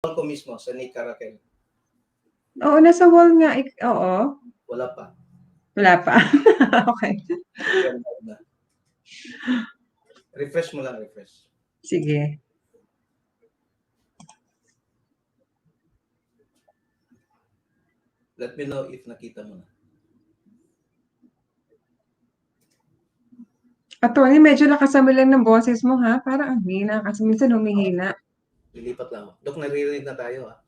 ko mismo sa Nicaragua. Oo, nasa wall nga. Oo. Wala pa. Wala pa. Okay. Na. Refresh mo lang, refresh. Sige. Let me know if nakita mo na. Attorney, medyo lakasan mo lang ng boses mo, ha? Parang ang hina kasi minsan humihina. Lilipat lang ako. Dok, naririnig na tayo, ha?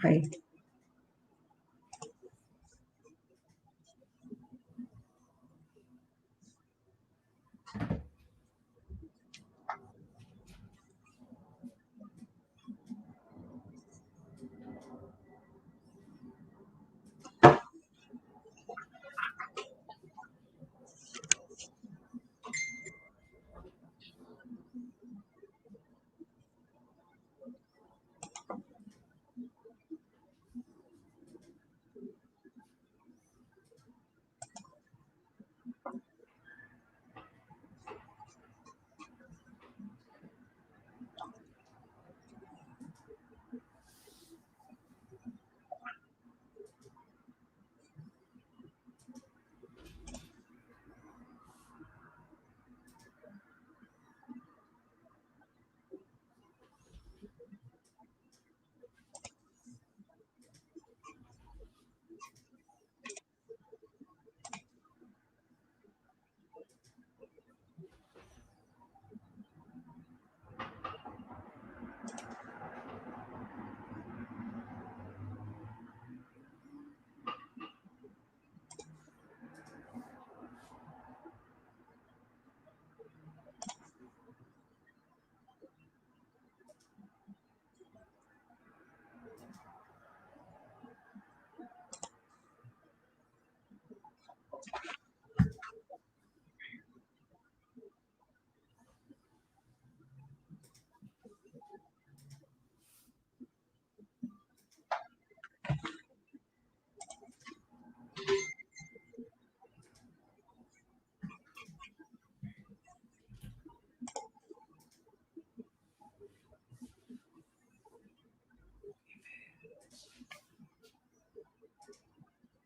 Okay.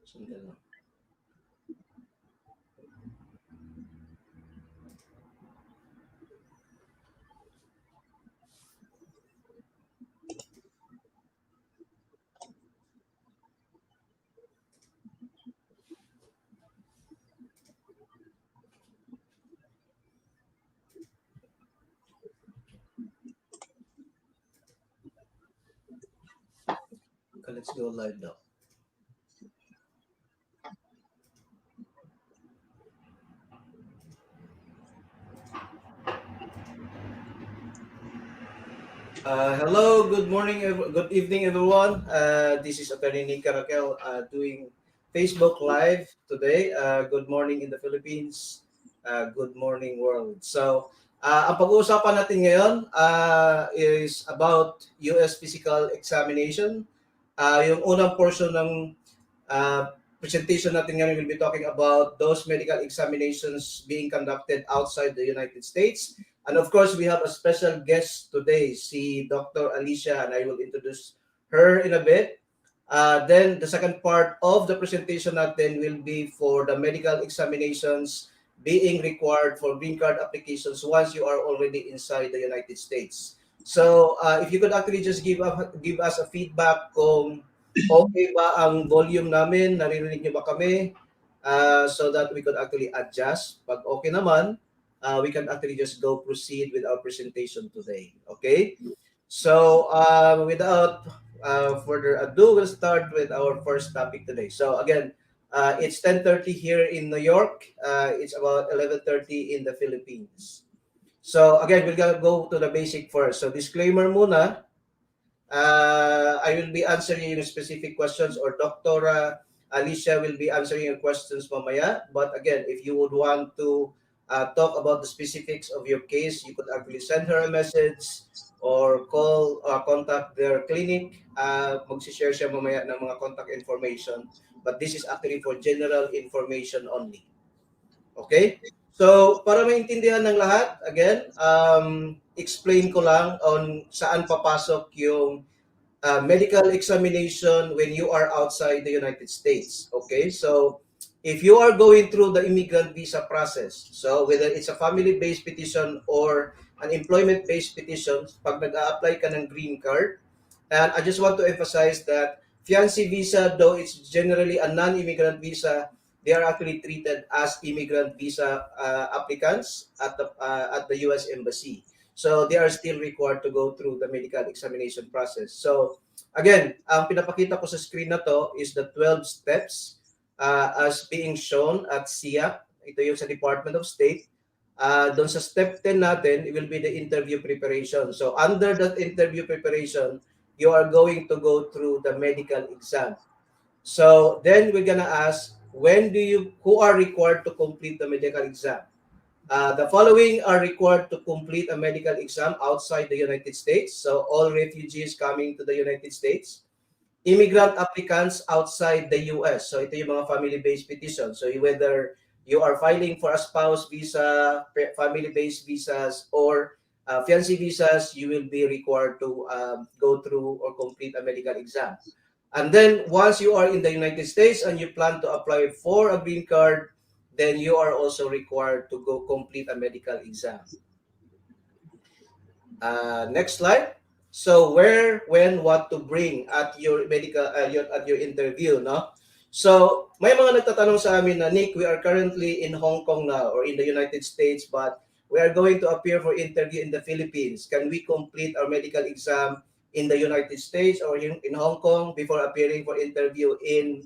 Sandali lang. Okay, let's go live now. Hello, good morning, good evening, everyone. This is Attorney Nicaragua doing Facebook Live today. Good morning in the Philippines. Good morning, world. So, ang pag-uusapan natin ngayon is about US physical examination. Yung unang portion ng presentation natin ngayon will be talking about those medical examinations being conducted outside the United States. And of course, we have a special guest today, si Dr. Alicia, and I will introduce her in a bit. Then the second part of the presentation natin will be for the medical examinations being required for green card applications once you are already inside the United States. So if you could actually just give us a feedback kung okay ba ang volume namin, naririnig niyo ba kami, so that we could actually adjust. Pag okay naman, we can actually just go proceed with our presentation today. Okay? So without further ado, we'll start with our first topic today. So again, it's 10:30 here in New York. It's about 11:30 in the Philippines. So again, we're gonna go to the basic first. So disclaimer muna, I will be answering yung specific questions, or Dr. Alicia will be answering your questions mamaya. But again, if you would want to talk about the specifics of your case, you could actually send her a message or call, contact their clinic. Mag-share siya mamaya ng mga contact information. But this is actually for general information only. Okay? So, para maintindihan ng lahat, again, explain ko lang on saan papasok yung medical examination when you are outside the United States. Okay, so if you are going through the immigrant visa process, so whether it's a family-based petition or an employment-based petition, pag nag-a-apply ka ng green card, and I just want to emphasize that fiancé visa, though it's generally a non-immigrant visa, they are actually treated as immigrant visa applicants at the U.S. Embassy. So they are still required to go through the medical examination process. So again, ang pinapakita ko sa screen na to is the 12 steps as being shown at SIAC. Ito yung sa Department of State. Doon sa step 10 natin, it will be the interview preparation. So under that interview preparation, you are going to go through the medical exam. So then we're gonna ask, who are required to complete the medical exam? The following are required to complete a medical exam outside the United States. So all refugees coming to the United States, immigrant applicants outside the US. So ito yung mga family-based petition. So whether you are filing for a spouse visa, family-based visas, or fiancé visas, you will be required to go through or complete a medical exam. And then once you are in the United States and you plan to apply for a green card, then you are also required to go complete a medical exam. Next slide. So where, when, what to bring at your medical at your interview, no? So may mga nagtatanong sa amin na, Nick, we are currently in Hong Kong now or in the United States, but we are going to appear for interview in the Philippines. Can we complete our medical exam in the United States or in Hong Kong before appearing for interview in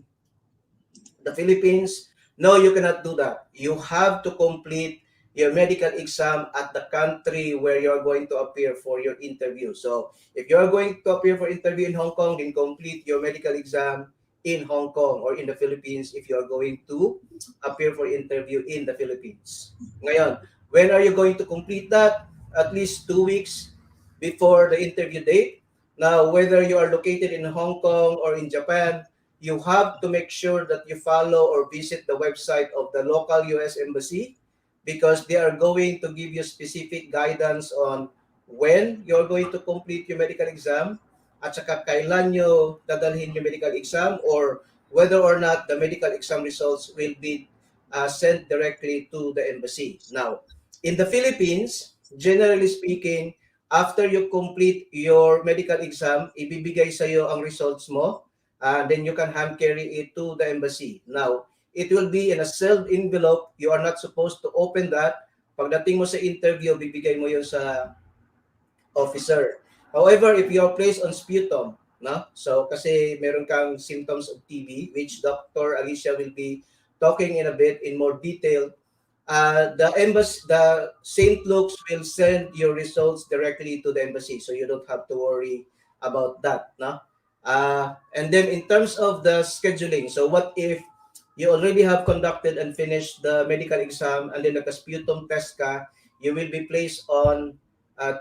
the Philippines? No, you cannot do that. You have to complete your medical exam at the country where you're going to appear for your interview. So if you're going to appear for interview in Hong Kong, then complete your medical exam in Hong Kong or in the Philippines if you're going to appear for interview in the Philippines. Ngayon, when are you going to complete that? At least 2 weeks before the interview date. Now, whether you are located in Hong Kong or in Japan, you have to make sure that you follow or visit the website of the local US Embassy because they are going to give you specific guidance on when you're going to complete your medical exam at saka kailan nyo dadalhin yung medical exam or whether or not the medical exam results will be sent directly to the embassy. Now, in the Philippines, generally speaking, after you complete your medical exam, ibibigay sa iyo ang results mo, then you can hand carry it to the embassy. Now, it will be in a sealed envelope. You are not supposed to open that. Pagdating mo sa interview, bibigay mo yun sa officer. However, if you are placed on sputum, no? So kasi meron kang symptoms of TB, which Dr. Alicia will be talking in a bit in more detail. The embassy, the St. Luke's will send your results directly to the embassy, so you don't have to worry about that, no? And then in terms of the scheduling, so what if you already have conducted and finished the medical exam and then naka-sputum test ka, you will be placed on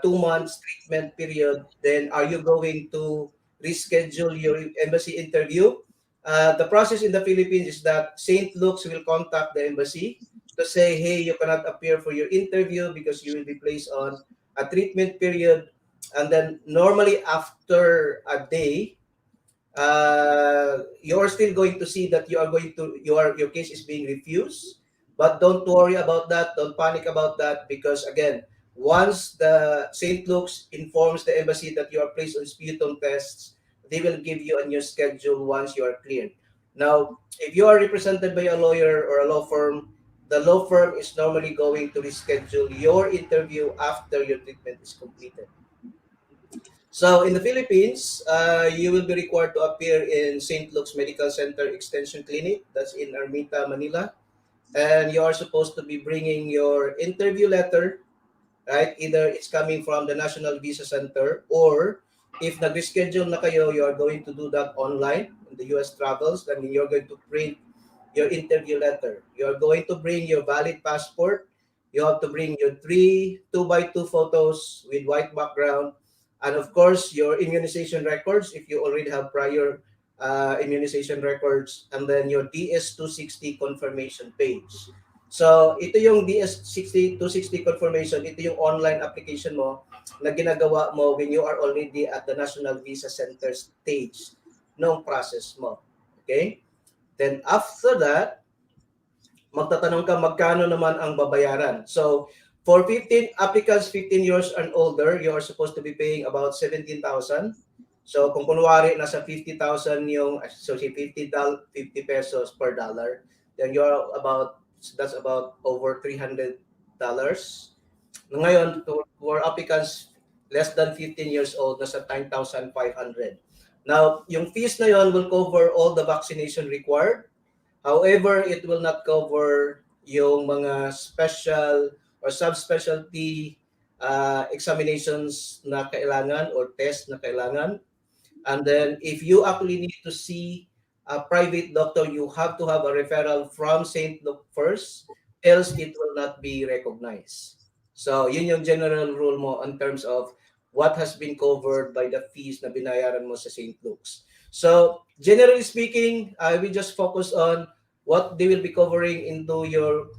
2 months treatment period, then are you going to reschedule your embassy interview? The process in the Philippines is that St. Luke's will contact the embassy to say, hey, you cannot appear for your interview because you will be placed on a treatment period. And then normally after a day, you're still going to see that your case is being refused, but don't worry about that, don't panic about that, because again, once the St. Luke's informs the embassy that you are placed on sputum tests, they will give you a new schedule once you are cleared. Now, if you are represented by a lawyer or a law firm, the law firm is normally going to reschedule your interview after your treatment is completed. So in the Philippines, you will be required to appear in St. Luke's Medical Center Extension Clinic. That's in Ermita, Manila. And you are supposed to be bringing your interview letter, right? Either it's coming from the National Visa Center or if nag-reschedule na kayo, you are going to do that online in the US travels. Then you're going to print your interview letter. You're going to bring your valid passport. You have to bring your three 2x2 photos with white background. And of course, your immunization records, if you already have prior immunization records, and then your DS-260 confirmation page. So, ito yung DS60 260 confirmation, ito yung online application mo na ginagawa mo when you are already at the National Visa Center stage ng process mo. Okay? Then after that, magtatanong ka magkano naman ang babayaran. So, for 15 applicants 15 years and older, you are supposed to be paying about 17,000. So, kung kunwari nasa 50,000 yung so si 50 pesos per dollar, then you are about that's about over $300. Ngayon, for applicants less than 15 years old, nasa 9,500. Now, yung fees na yon will cover all the vaccination required. However, it will not cover yung mga special or subspecialty examinations na kailangan or test na kailangan. And then if you actually need to see a private doctor, you have to have a referral from St. Luke first, else it will not be recognized. So yun yung general rule mo in terms of what has been covered by the fees na binayaran mo sa St. Luke's. So generally speaking, I will just focus on what they will be covering into your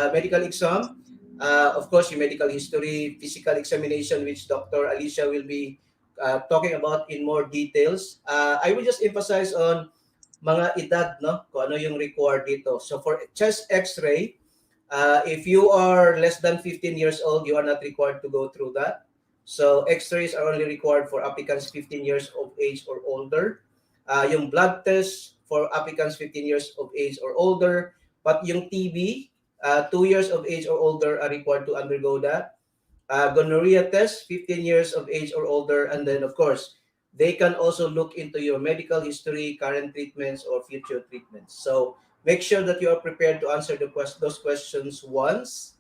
medical exam. Of course, your medical history, physical examination, which Dr. Alicia will be talking about in more details. I will just emphasize on mga edad, no? Kung ano yung required dito. So for chest x-ray, if you are less than 15 years old, you are not required to go through that. So x-rays are only required for applicants 15 years of age or older. Yung blood test for applicants 15 years of age or older. But yung TB, 2 years of age or older are required to undergo that. Gonorrhea test, 15 years of age or older, and then of course, they can also look into your medical history, current treatments, or future treatments. So make sure that you are prepared to answer those questions once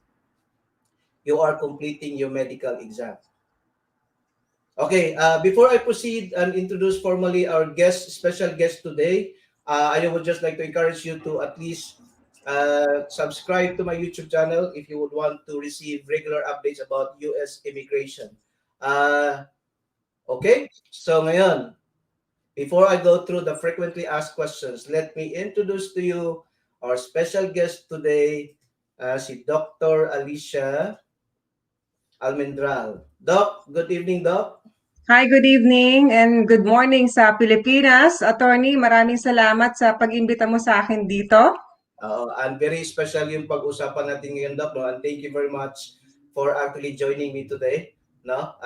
you are completing your medical exam. Okay, before I proceed and introduce formally our special guest today, I would just like to encourage you to at least subscribe to my YouTube channel if you would want to receive regular updates about US immigration. Uh, okay, so ngayon, before I go through the frequently asked questions, let me introduce to you our special guest today, si Dr. Alicia Almendral. Doc, good evening, Doc. Hi, good evening and good morning sa Pilipinas. Attorney, maraming salamat sa pag-imbita mo sa akin dito. And very special yung pag-usapan natin ngayon, Doc. No? And thank you very much for actually joining me today. No?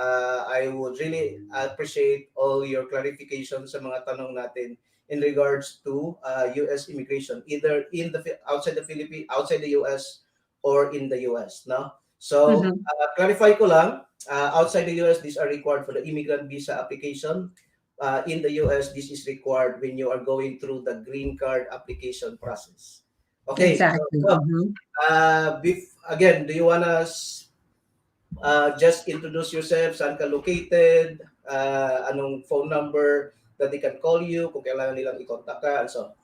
I would really appreciate all your clarifications sa mga tanong natin in regards to US immigration, either in the outside the Philippines, outside the US, or in the US. No? So, Mhm. clarify ko lang, outside the US, these are required for the immigrant visa application. In the US, this is required when you are going through the green card application process. Okay, so Exactly. again, do you wanna just introduce yourself? Saan ka located? Anong phone number that they can call you kung kailangan nilang i-contact ka? And so,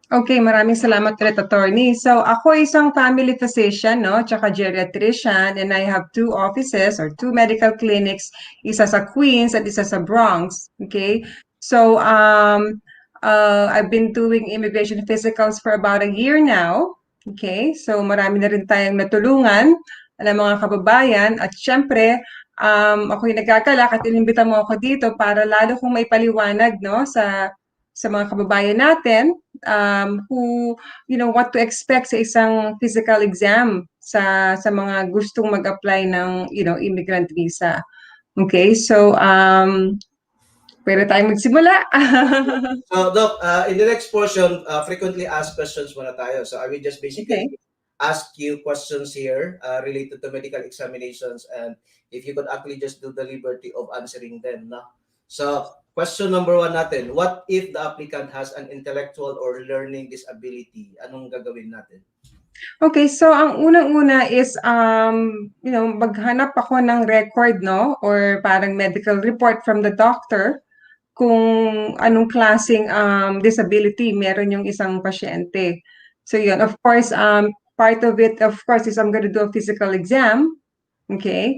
Okay, maraming salamat ulit, Attorney. So, ako isang family physician, no, tsaka geriatrician, and I have two offices or two medical clinics, isa sa Queens at isa sa Bronx. Okay? So, I've been doing immigration physicals for about a year now. Okay? So, marami na rin tayong natulungan ng mga kababayan at syempre, ako'y nagagalak at inimbita mo ako dito para lalo kong may paliwanag, no, sa mga kababayan natin who what to expect sa isang physical exam sa mga gustong mag-apply ng immigrant visa. Okay, so pwede tayong magsimula. so Doc, in the next portion, frequently asked questions muna tayo. So I will just Okay. basically ask you questions here related to medical examinations, and if you could actually just do the liberty of answering them. No? So question number one natin, what if the applicant has an intellectual or learning disability? Anong gagawin natin? Okay, so ang unang-una is maghanap ako ng record, no, or parang medical report from the doctor kung anong klaseng disability meron yung isang pasyente. So yun, of course, part of it, of course, is I'm going to do a physical exam. Okay?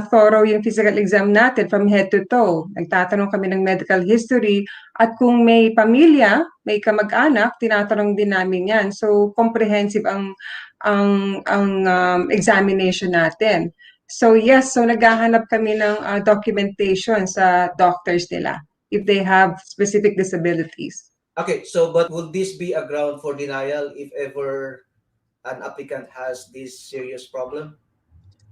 Thorough yung physical exam natin from head to toe. Nagtatanong kami ng medical history at kung may pamilya, may kamag-anak, tinatanong din namin yan. So, comprehensive examination natin. So yes, so naghahanap kami ng documentation sa doctors nila if they have specific disabilities. Okay, so but would this be a ground for denial if ever an applicant has this serious problem?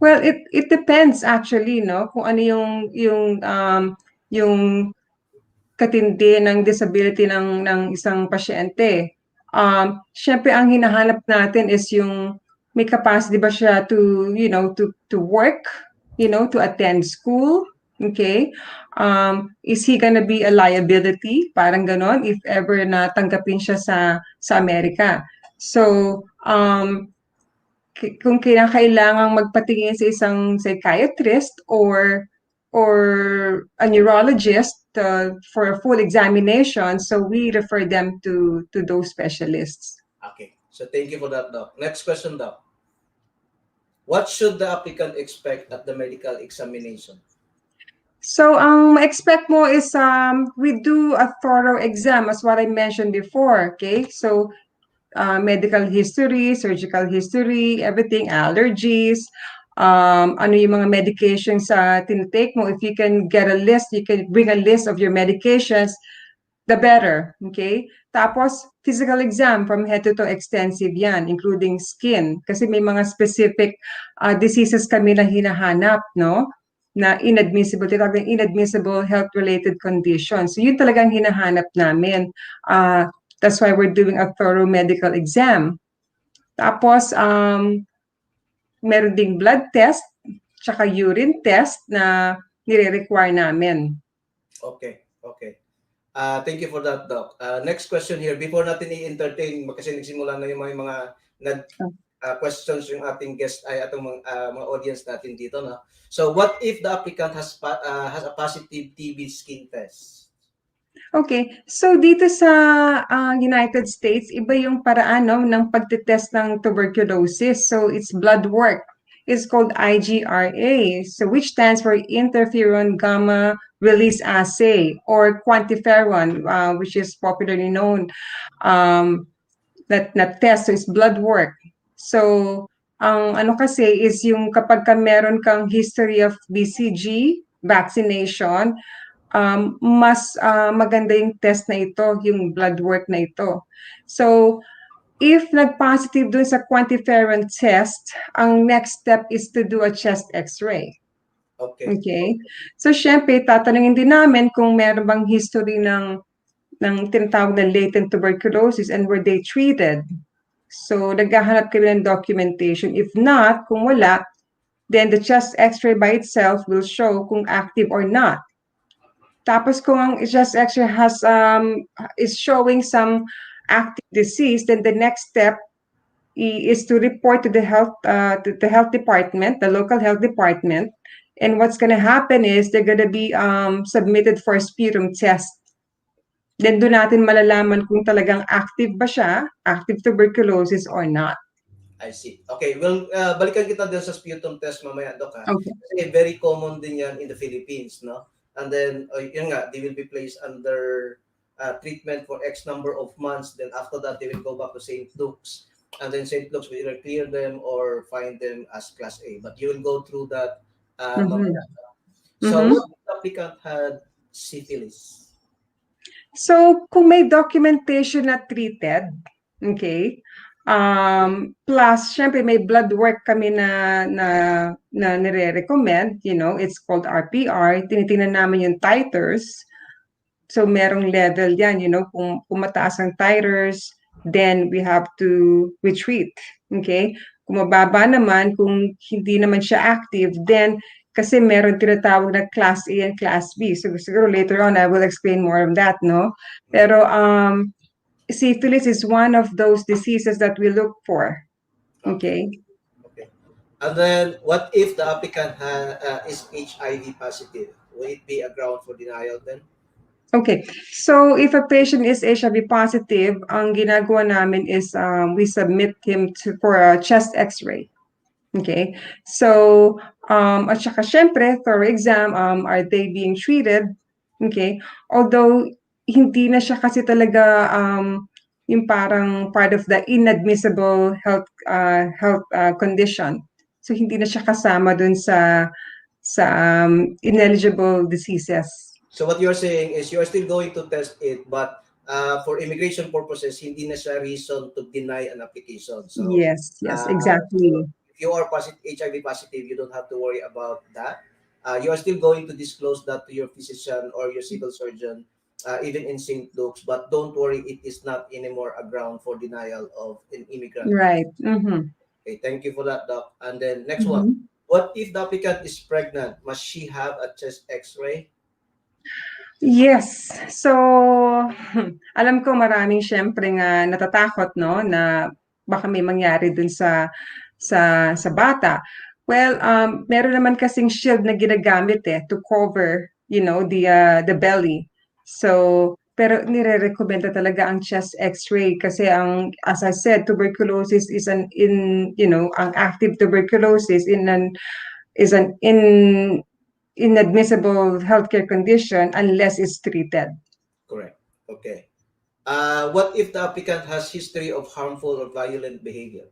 Well, it depends actually, no, kung ano yung katindi ng disability ng isang pasyente. Syempre ang hinahanap natin is yung may capacity ba siya to, to work, to attend school, okay? Is he gonna be a liability? Parang ganon, if ever na tanggapin siya sa Amerika. So, kung kinakailangang magpatingin sa isang psychiatrist or a neurologist for a full examination, so we refer them to those specialists. Okay, so thank you for that, Doc. Next question, Doc. What should the applicant expect at the medical examination? So ang ma-expect mo is we do a thorough exam as what I mentioned before, okay? So medical history, surgical history, everything, allergies, ano yung mga medications sa tinitake mo. If you can get a list, you can bring a list of your medications, the better, okay? Tapos, physical exam from head to toe, extensive yan, including skin. Kasi may mga specific diseases kami na hinahanap, no? Na inadmissible, tinatawag ng inadmissible health-related conditions. So, yun talagang hinahanap namin. That's why we're doing a thorough medical exam. Tapos, meron ding blood test, tsaka urine test na nire-require namin. Okay, okay. Thank you for that, Doc. Next question here. Before natin i-entertain, kasi nagsimula na yung mga questions yung ating guest ay atong mga audience natin dito, no? So, what if the applicant has a positive TB skin test? Okay, so dito sa United States, iba yung paraan no, ng pagtitest ng tuberculosis. So it's blood work. It's called IGRA, so which stands for interferon gamma release assay, or quantiferon, which is popularly known that test. So it's blood work. So ang ano kasi is yung kapag ka meron kang history of BCG, vaccination, mas maganda yung test na ito, yung blood work na ito. So, if nag-positive dun sa quantiferon test, ang next step is to do a chest x-ray. Okay. Okay? So, syempre, tatanungin din namin kung meron bang history ng tinatawag na latent tuberculosis and were they treated. So, naghahanap kami ng documentation. If not, kung wala, then the chest x-ray by itself will show kung active or not. Tapos kung ang chest x-ray is showing some active disease, then the next step is to report to the health department, the local health department. And what's going to happen is they're going to be submitted for a sputum test. Then doon natin malalaman kung talagang active ba siya, active tuberculosis or not. I see. Okay, well, balikan kita din sa sputum test mamaya, Doc, ha? Okay. Kasi very common din yan in the Philippines, no? And then, yun nga, they will be placed under treatment for X number of months. Then after that, they will go back to St. Luke's. And then St. Luke's will either clear them or find them as Class A. But you will go through that mamaya. So, what if the applicant had syphilis? So, kung may documentation na treated, okay, plus, syempre may blood work kami na nire-recommend, it's called RPR. Tinitingnan namin yung titers. So, merong level yan, kung mataas ang titers, then we have to retreat, okay? Kung mababa naman, kung hindi naman siya active, then kasi meron tinatawag na Class A and Class B. So, siguro later on, I will explain more of that, no? Pero, syphilis is one of those diseases that we look for. Okay. Okay. And then, what if the applicant is HIV positive? Will it be a ground for denial then? Okay. So, if a patient is HIV positive, ang ginagawa namin is we submit him for a chest x-ray. Okay. So, at saka syempre, for exam, are they being treated? Okay. Although, hindi na siya kasi talaga yung parang part of the inadmissible health condition. So hindi na siya kasama dun sa ineligible diseases. So what you're saying is you are still going to test it, but for immigration purposes, hindi na siya reason to deny an application. So, Yes, yes, so exactly. if you are HIV positive, you don't have to worry about that. You are still going to disclose that to your physician or your civil surgeon, even in St. Luke's. But don't worry, it is not anymore a ground for denial of an immigrant visa. Right. Mm-hmm. Okay, thank you for that, Doc. And then next one. Mm-hmm. What if the applicant is pregnant? Must she have a chest X-ray? Yes. So, alam ko maraming siyempre nga natatakot, no, na baka may mangyari dun sa bata. Well, meron naman kasing shield na ginagamit to cover, the belly. So, pero nire-recommenda talaga ang chest X-ray kasi as I said, tuberculosis is ang active tuberculosis is an inadmissible healthcare condition unless it's treated. Correct. Okay. What if the applicant has history of harmful or violent behavior?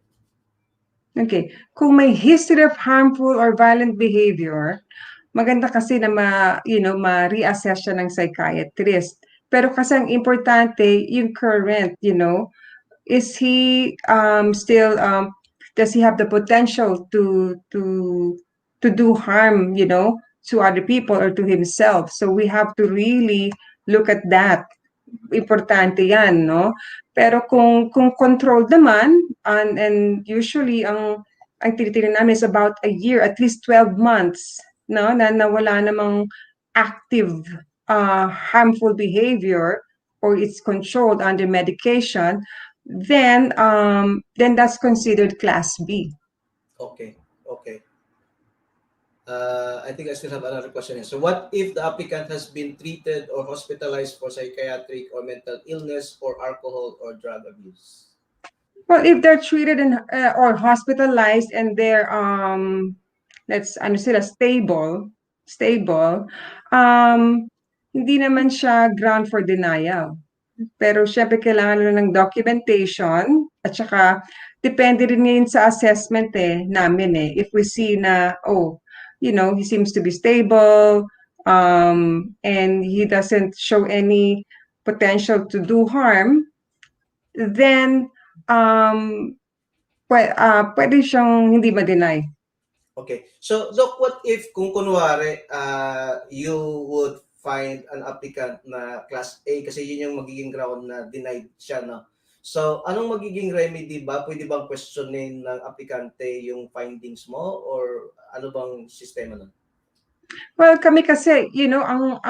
Okay. Kung may history of harmful or violent behavior, maganda kasi na ma-reassess siya ng psychiatrist. Pero kasi ang importante, yung current, is he still does he have the potential to do harm, to other people or to himself? So we have to really look at that. Importante 'yan, no? Pero kung controlled naman, and usually ang tinitingnan namin is about a year, at least 12 months, no, na wala namang active harmful behavior or it's controlled under medication, then that's considered class B. Okay. Okay. I think I still have another question here. So, what if the applicant has been treated or hospitalized for psychiatric or mental illness or alcohol or drug abuse? Well, if they're treated or hospitalized and they're let's ano sila stable, um hindi naman siya ground for denial. Pero syempre kailangan nila ng documentation at saka depende rin ngayon sa assessment namin if we see na he seems to be stable, and he doesn't show any potential to do harm, then um pwede siyang hindi ma-deny. Okay. So, Doc, what if kung kunwari, you would find an applicant na class A kasi yun yung magiging ground na denied siya, no? So, anong magiging remedy ba? Pwede bang questionin ng aplikante yung findings mo or ano bang sistema nun? Well, kami kasi, ang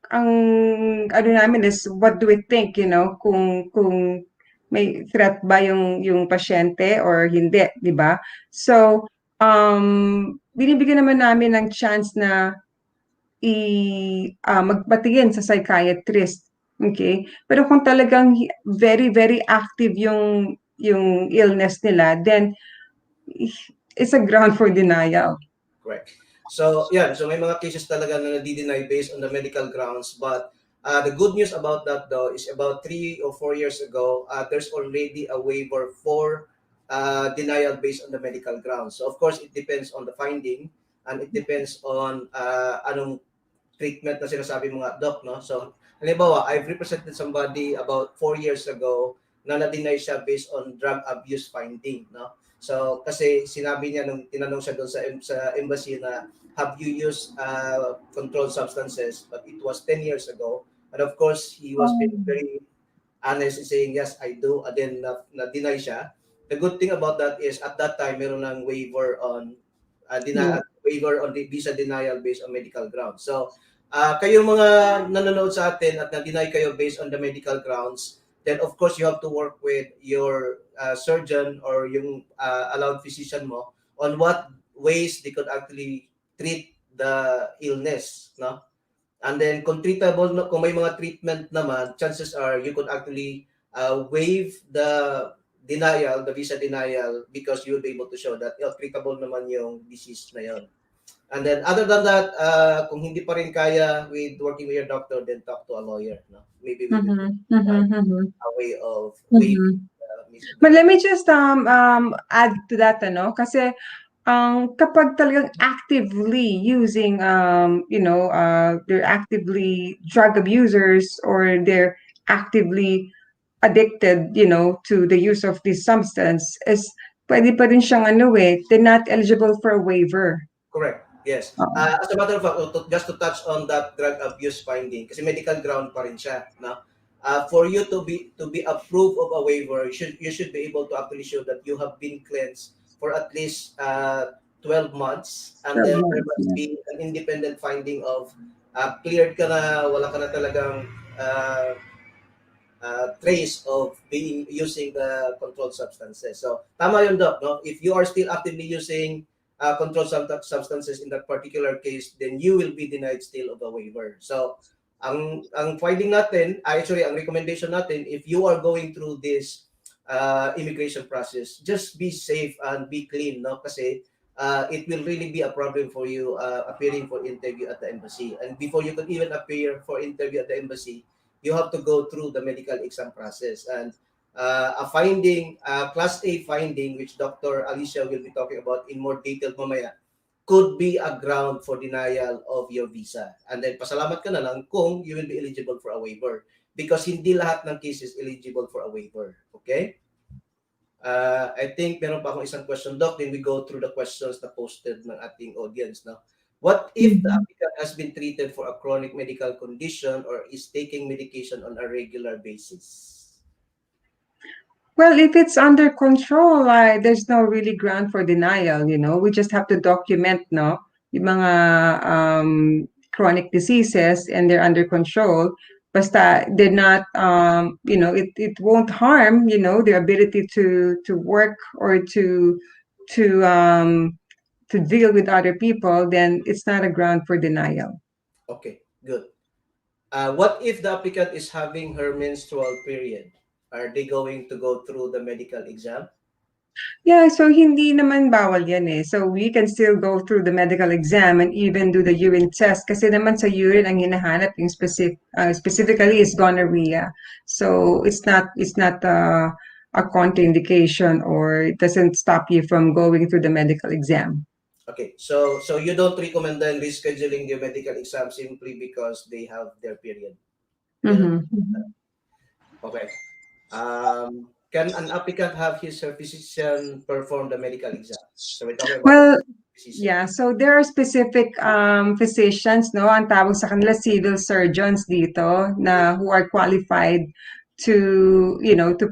ano namin is what do we think, kung may threat ba yung pasyente or hindi, 'di ba? So, binibigyan naman namin ng chance na magpatingin sa psychiatrist. Okay? Pero kung talagang very very active yung illness nila, then it's a ground for denial. Correct. So, yeah. So, may mga cases talaga na nadi-deny based on the medical grounds. But the good news about that, though, is about 3 or 4 years ago, there's already a waiver for denial based on the medical grounds. So, of course, it depends on the finding and it depends on anong treatment na sinasabi mo nga, Doc, no? So, halimbawa, I've represented somebody about 4 years ago na na-deny siya based on drug abuse finding, no? So, kasi sinabi niya nung tinanong siya doon sa embassy na have you used controlled substances? But it was 10 years ago. And of course, he was being very honest in saying, yes, I do. And then na-deny siya. The good thing about that is at that time, meron ng Yeah. waiver on the visa denial based on medical grounds. So, kayong mga nanonood sa atin at na-deny kayo based on the medical grounds, then of course you have to work with your surgeon or yung allowed physician mo on what ways they could actually treat the illness, no? And then kung treatable, no, kung may mga treatment naman, chances are you could actually waive the visa denial because you'll be able to show that treatable naman yung disease na yon. And then other than that, kung hindi pa rin kaya with working with your doctor, then talk to a lawyer. No? Maybe we will Mhm, find mhm, mhm, a way of waiving mhm. But let me just add to that ano kasi kapag talagang actively using they're actively drug abusers or they're actively addicted, to the use of this substance is pwede pa rin siyang they're not eligible for a waiver. correct. Yes. Oo. As a matter of fact, just to touch on that drug abuse finding, kasi medical ground pa rin siya, no? For you to be approved of a waiver, you should be able to actually show that you have been cleansed for at least 12 months, and 12 then there months, must yeah. be an independent finding of cleared ka na, wala ka na talagang uh, trace of being using the controlled substances. So tama yun, Doc, no? If you are still actively using controlled substances in that particular case, then you will be denied still of a waiver. So ang finding natin, actually ang recommendation natin, if you are going through this immigration process, just be safe and be clean, no? Kasi it will really be a problem for you appearing for interview at the embassy. And before you could even appear for interview at the embassy, you have to go through the medical exam process. And a finding, class A finding, which Dr. Alicia will be talking about in more detail mamaya, could be a ground for denial of your visa. And then pasalamat ka na lang kung you will be eligible for a waiver. Because hindi lahat ng cases eligible for a waiver. Okay? I think meron pa akong isang question, Doc. Then we go through the questions na posted ng ating audience. No? What if the Mhm. applicant has been treated for a chronic medical condition or is taking medication on a regular basis? Well, if it's under control, there's no really ground for denial. We just have to document, no, yung mga chronic diseases and they're under control. Basta they're not, it won't harm, their ability to work or to deal with other people, then it's not a ground for denial. Okay, good. What if the applicant is having her menstrual period? Are they going to go through the medical exam? Yeah, so hindi naman bawal yan eh. So we can still go through the medical exam and even do the urine test kasi naman sa urine ang hinahanap yung specifically is gonorrhea. So it's not a contraindication or it doesn't stop you from going through the medical exam. Okay, so you don't recommend them rescheduling their medical exam simply because they have their period. Ganun. Mhm, mhm. Okay. Can an applicant have his or physician perform the medical exam? So we're talking about the Well, physician. yeah, so there are specific physicians, no, ang tawag sa kanila civil surgeons dito na who are qualified to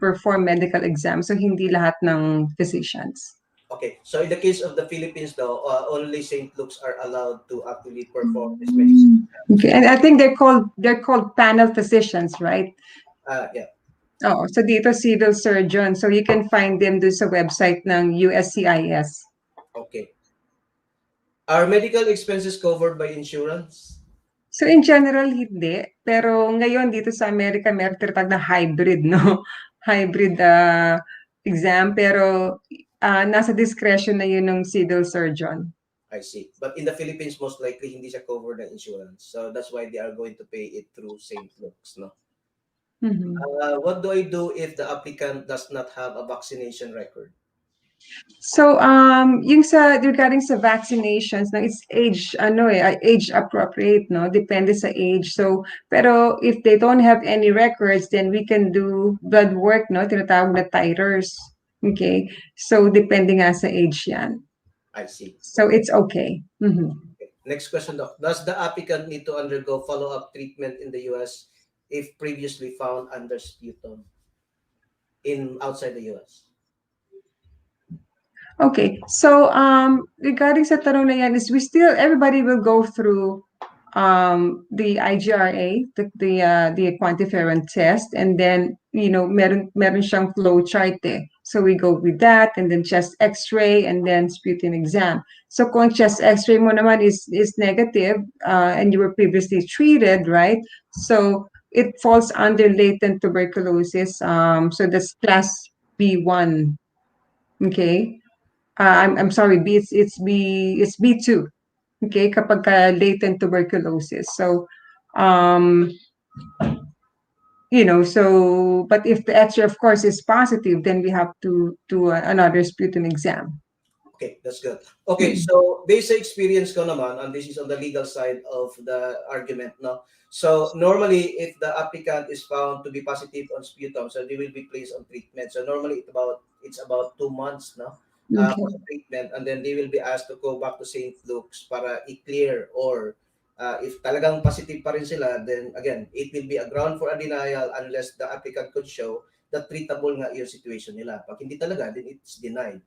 perform medical exams. So hindi lahat ng physicians. Okay, so in the case of the Philippines, though, only St. Luke's are allowed to actually perform this medical Okay, exam. and I think they're called panel physicians, right? Yeah, Oh, so dito civil surgeon. So you can find them doon sa website ng USCIS. okay. Are medical expenses covered by insurance? So in general, hindi. Pero ngayon dito sa Amerika, meron tinatawag na hybrid, no? Hybrid exam. Pero nasa discretion na yun ng civil surgeon. I see. But in the Philippines, most likely hindi siya covered ng insurance. So that's why they are going to pay it through St. Luke's, no? Mhm. What do I do if the applicant does not have a vaccination record? So, yung regarding sa vaccinations, no, it's age appropriate, no? Depende sa age. So, pero if they don't have any records, then we can do blood work, no? Tinatawag na titers. Okay? So, depende nga sa age yan. I see. So, it's okay. Mhm. Okay. Next question, Doc. Does the applicant need to undergo follow-up treatment in the US if previously found under sputum in outside the US? Okay. So, regarding sa tanong na yan is everybody will go through the IGRA, the quantiferon test, and then meron siyang flow chart eh. So we go with that, and then chest X-ray, and then sputum exam. So kung chest X-ray mo naman is negative, and you were previously treated, right? So it falls under latent tuberculosis. So that's class B1. Okay. I'm sorry, B it's B2. Okay, kapag latent tuberculosis. So, um, but if the X-ray, of course, is positive, then we have to do another sputum exam. Okay, that's good. Okay, so based sa experience ko naman, and this is on the legal side of the argument, no? So normally, if the applicant is found to be positive on sputum, so they will be placed on treatment. So normally, it's about 2 months, no, for Okay. the treatment, and then they will be asked to go back to St. Luke's para i-clear, or if talagang positive pa rin sila, then again, it will be a ground for a denial unless the applicant could show that treatable nga yung situation nila. Pag hindi talaga, then it's denied,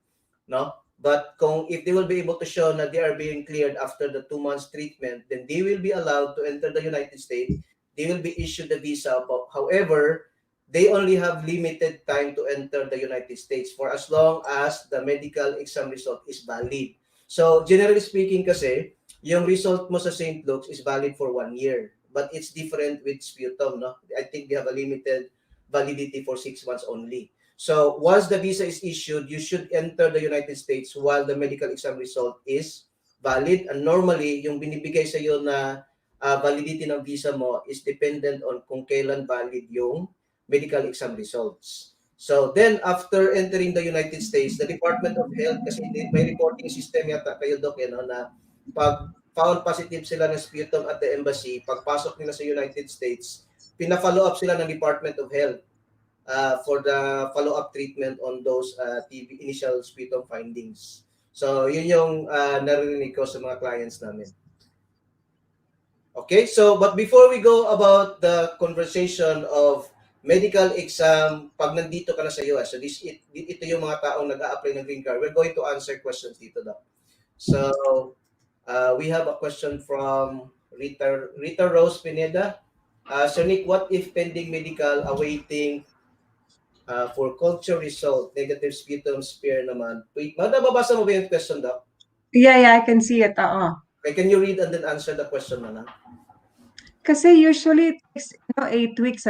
no? But kung if they will be able to show that they are being cleared after the 2 months treatment, then they will be allowed to enter the United States. They will be issued the visa. But however, they only have limited time to enter the United States for as long as the medical exam result is valid. So generally speaking kasi, yung result mo sa St. Luke's is valid for 1 year. But it's different with sputum, no? I think they have a limited validity for 6 months only. So once the visa is issued, you should enter the United States while the medical exam result is valid. And normally, yung binibigay sa iyo na validity ng visa mo is dependent on kung kailan valid yung medical exam results. So then, after entering the United States, the Department of Health, kasi may reporting system yata kayo, Doc, na pag found positive sila ng sputum at the embassy, pagpasok nila sa United States, pina-follow up sila ng Department of Health for the follow-up treatment on those TB initial sputum findings. So, yun yung narinig ko sa mga clients namin. Okay, so but before we go about the conversation of medical exam pag nandito ka na sa US, so ito yung mga taong nag-a-apply ng green card. We're going to answer questions dito daw. So, we have a question from Rita Rose Pineda. So Nick, what if pending medical awaiting for culture result, negative sputum smear naman. Wait, nababasa mo ba yung question, Doc? Yeah, I can see it. Okay, can you read and then answer the question, Mana? Kasi usually it takes 8 weeks,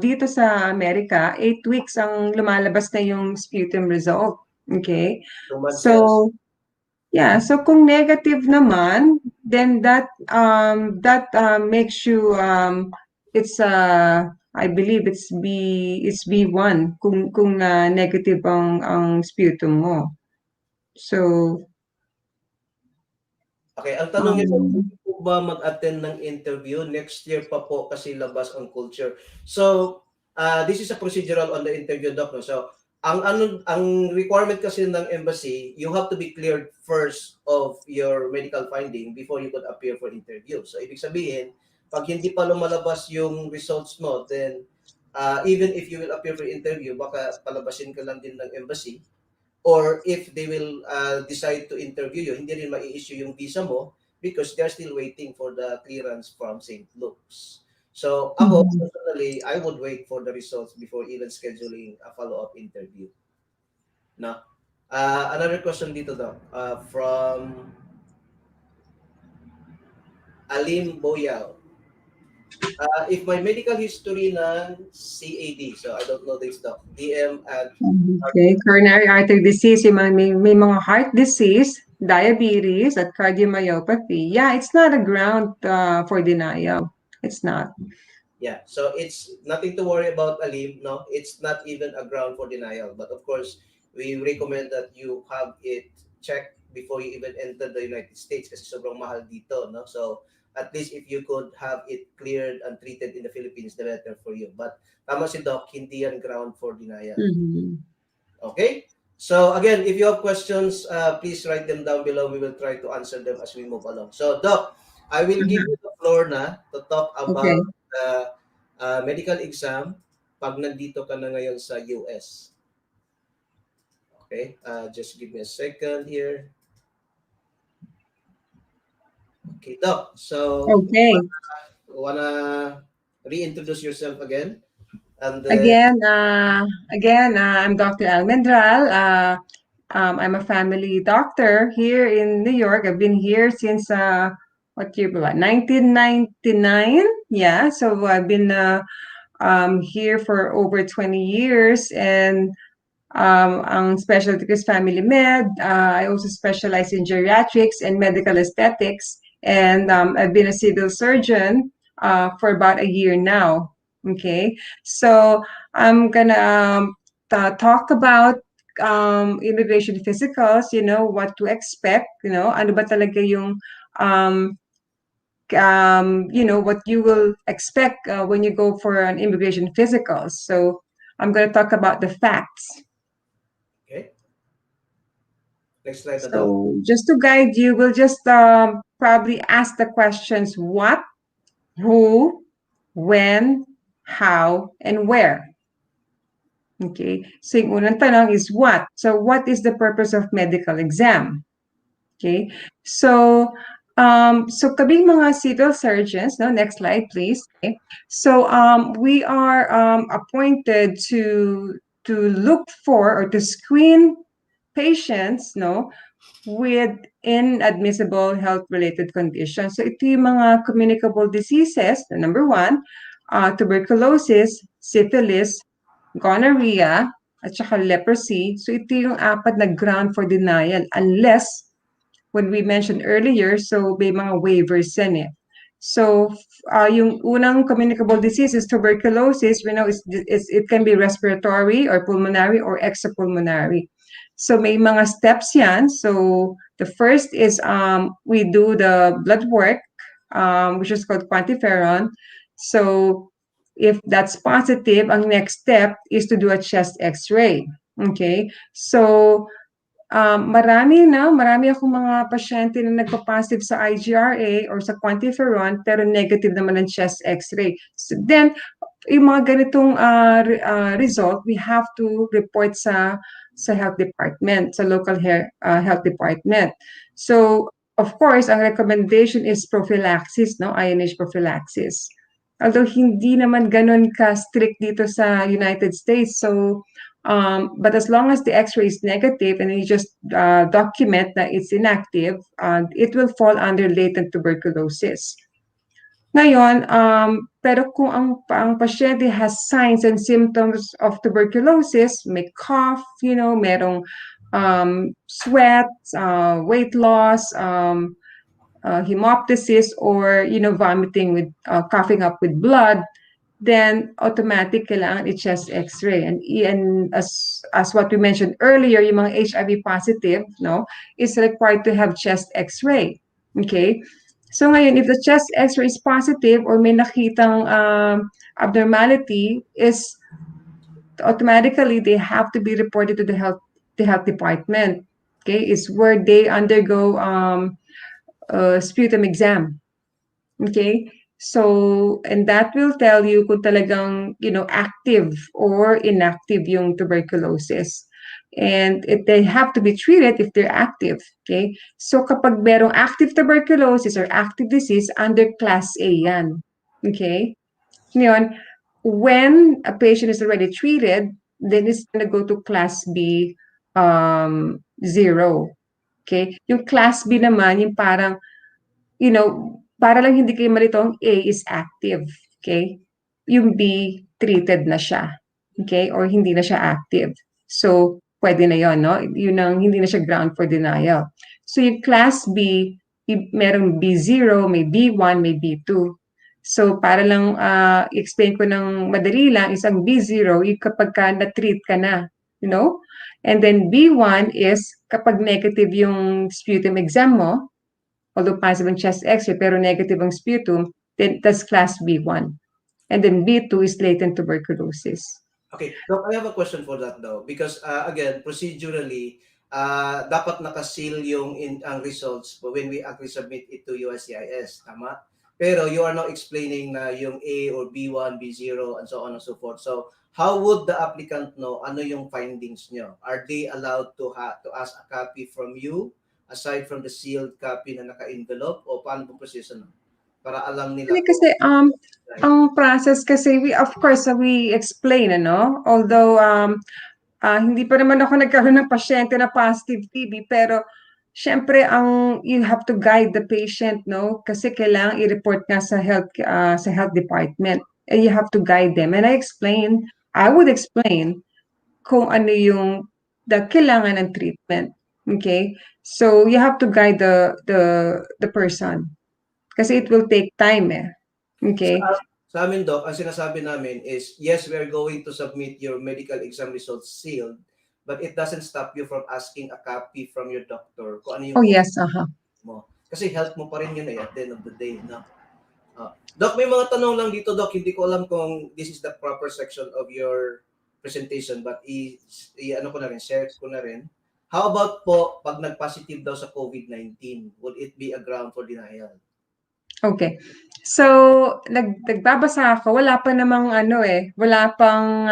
dito sa Amerika, 8 weeks ang lumalabas na yung sputum result. Okay? 2 months, yes. So, yeah, so kung negative naman, then that makes you it's I believe it's B1 kung negative ang sputum mo. So, Okay, ang tanong niya, pwede po ba mag-attend ng interview? Next year pa po kasi labas ang culture. So, this is a procedural on the interview, Doc. No? So, ang requirement kasi ng embassy, you have to be cleared first of your medical finding before you could appear for interview. So, ibig sabihin, pag hindi pa lumalabas yung results mo, then even if you will appear for interview, baka palabasin ka lang din ng embassy, or if they will decide to interview you, hindi rin mai-issue yung visa mo because they're still waiting for the clearance from St. Luke's. So ako, personally, I would wait for the results before even scheduling a follow-up interview. No? Another question dito daw from Alim Boyao. If my medical history ng CAD, so I don't know this doc, DM at okay, coronary artery disease, yung may mga heart disease, diabetes, at cardiomyopathy. Yeah, it's not a ground for denial. It's not. yeah, so it's nothing to worry about, Alim. No, it's not even a ground for denial. But of course, we recommend that you have it checked before you even enter the United States kasi sobrang mahal dito, no? So at least if you could have it cleared and treated in the Philippines, the better for you. But tama si Doc, hindi yan ground for denial. Okay? So again, if you have questions, please write them down below. We will try to answer them as we move along. So Doc, I will give you the floor na to talk Okay. about the medical exam pag nandito ka na ngayon sa US. Okay, just give me a second here. Okay, Doc. So, Okay. wanna reintroduce yourself again? And Again, I'm Dr. Almendral. I'm a family doctor here in New York. I've been here since what year ba? 1999. Yeah, so I've been here for over 20 years, and Ang specialty ko is family med. I also specialize in geriatrics and medical aesthetics. And I've been a civil surgeon for about a year now. Okay, so I'm gonna talk about immigration physicals, what to expect, ano ba talaga yung um, what you will expect when you go for an immigration physical. So I'm going to talk about the facts. Okay. Next slide na daw. So just to guide you, we'll just probably ask the questions what, who, when, how, and where. Okay. So yung unang tanong is what? So what is the purpose of medical exam? Okay. So kaming mga civil surgeons, no, next slide, please. Okay. So we are appointed to look for or to screen patients, no, with inadmissible health-related conditions. So ito yung mga communicable diseases, number one, tuberculosis, syphilis, gonorrhea, at saka leprosy. So ito yung apat na ground for denial unless when we mentioned earlier, so may mga waivers yan eh. So, yung unang communicable disease is tuberculosis. We know it can be respiratory or pulmonary or extrapulmonary. So, may mga steps yan. So, the first is we do the blood work, which is called quantiferon. So, if that's positive, ang next step is to do a chest x-ray. Okay? So, marami akong mga pasyente na nagpa-positive sa IGRA or sa quantiferon pero negative naman ang chest x-ray. So then, yung mga ganitong result, we have to report sa health department, sa local health department. So, of course, ang recommendation is prophylaxis, no? INH prophylaxis. Although hindi naman ganun ka-strict dito sa United States. So, but as long as the X-ray is negative and you just document that it's inactive, it will fall under latent tuberculosis. Ngayon, pero kung ang pasyente has signs and symptoms of tuberculosis, may cough, merong sweat, weight loss, hemoptysis, or, vomiting with, coughing up with blood, then automatic kailangan i-chest x-ray. And as what we mentioned earlier, yung mga HIV positive, no, is required to have chest x-ray. Okay? So ngayon, if the chest x-ray is positive or may nakitang abnormality, is automatically they have to be reported to the health department. Okay? It's where they undergo sputum exam. Okay? So, and that will tell you kung talagang, active or inactive yung tuberculosis. And they have to be treated if they're active. Okay? So, kapag merong active tuberculosis or active disease, under Class A yan. Okay? Ngayon, when a patient is already treated, then it's going to go to Class B 0. Okay? Yung Class B naman, yung parang, para lang hindi kayo malito, ang A is active. Okay? Yung B, treated na siya. Okay? Or hindi na siya active. So, pwede na yon, no? Yun ang hindi na siya ground for denial. So, yung Class B, merong B0, may B1, may B2. So, para lang explain ko ng madali lang, isang B0, yung kapag ka na-treat ka na. And then B1 is kapag negative yung sputum exam mo, although positive ang chest x-ray, pero negative ang sputum, then that's Class B1. And then B2 is latent tuberculosis. Okay, Doc, I have a question for that though. Because again, procedurally, dapat nakaseal ang results when we actually submit it to USCIS, tama? Pero you are now explaining na yung A or B1, B0, and so on and so forth. So, how would the applicant know ano yung findings nyo? Are they allowed to ask a copy from you aside from the sealed copy na naka-envelope? O paano po proseso nun? Para alam nila kung Kasi ang process kasi of course we explain, although hindi pa naman ako nagkaroon ng pasyente na positive TB, pero syempre you have to guide the patient, no, kasi kailangan i-report nga sa health department, and you have to guide them. And I would explain kung ano yung kailangan ng treatment. Okay? So, you have to guide the person. Kasi it will take time eh. Sa, Okay? sa amin, Doc, ang sinasabi namin is, yes, we are going to submit your medical exam results sealed, but it doesn't stop you from asking a copy from your doctor kung ano Oh, yung yes. Aha. mo. Kasi health mo pa rin yun eh, at the end of the day. No? Doc, may mga tanong lang dito, Doc. Hindi ko alam kung this is the proper section of your presentation, but ano ko na rin, share ko na rin. How about po, pag nag-positive daw sa COVID-19, would it be a ground for denial? Okay. So, nagbabasa ako, wala pa namang ano eh, wala pang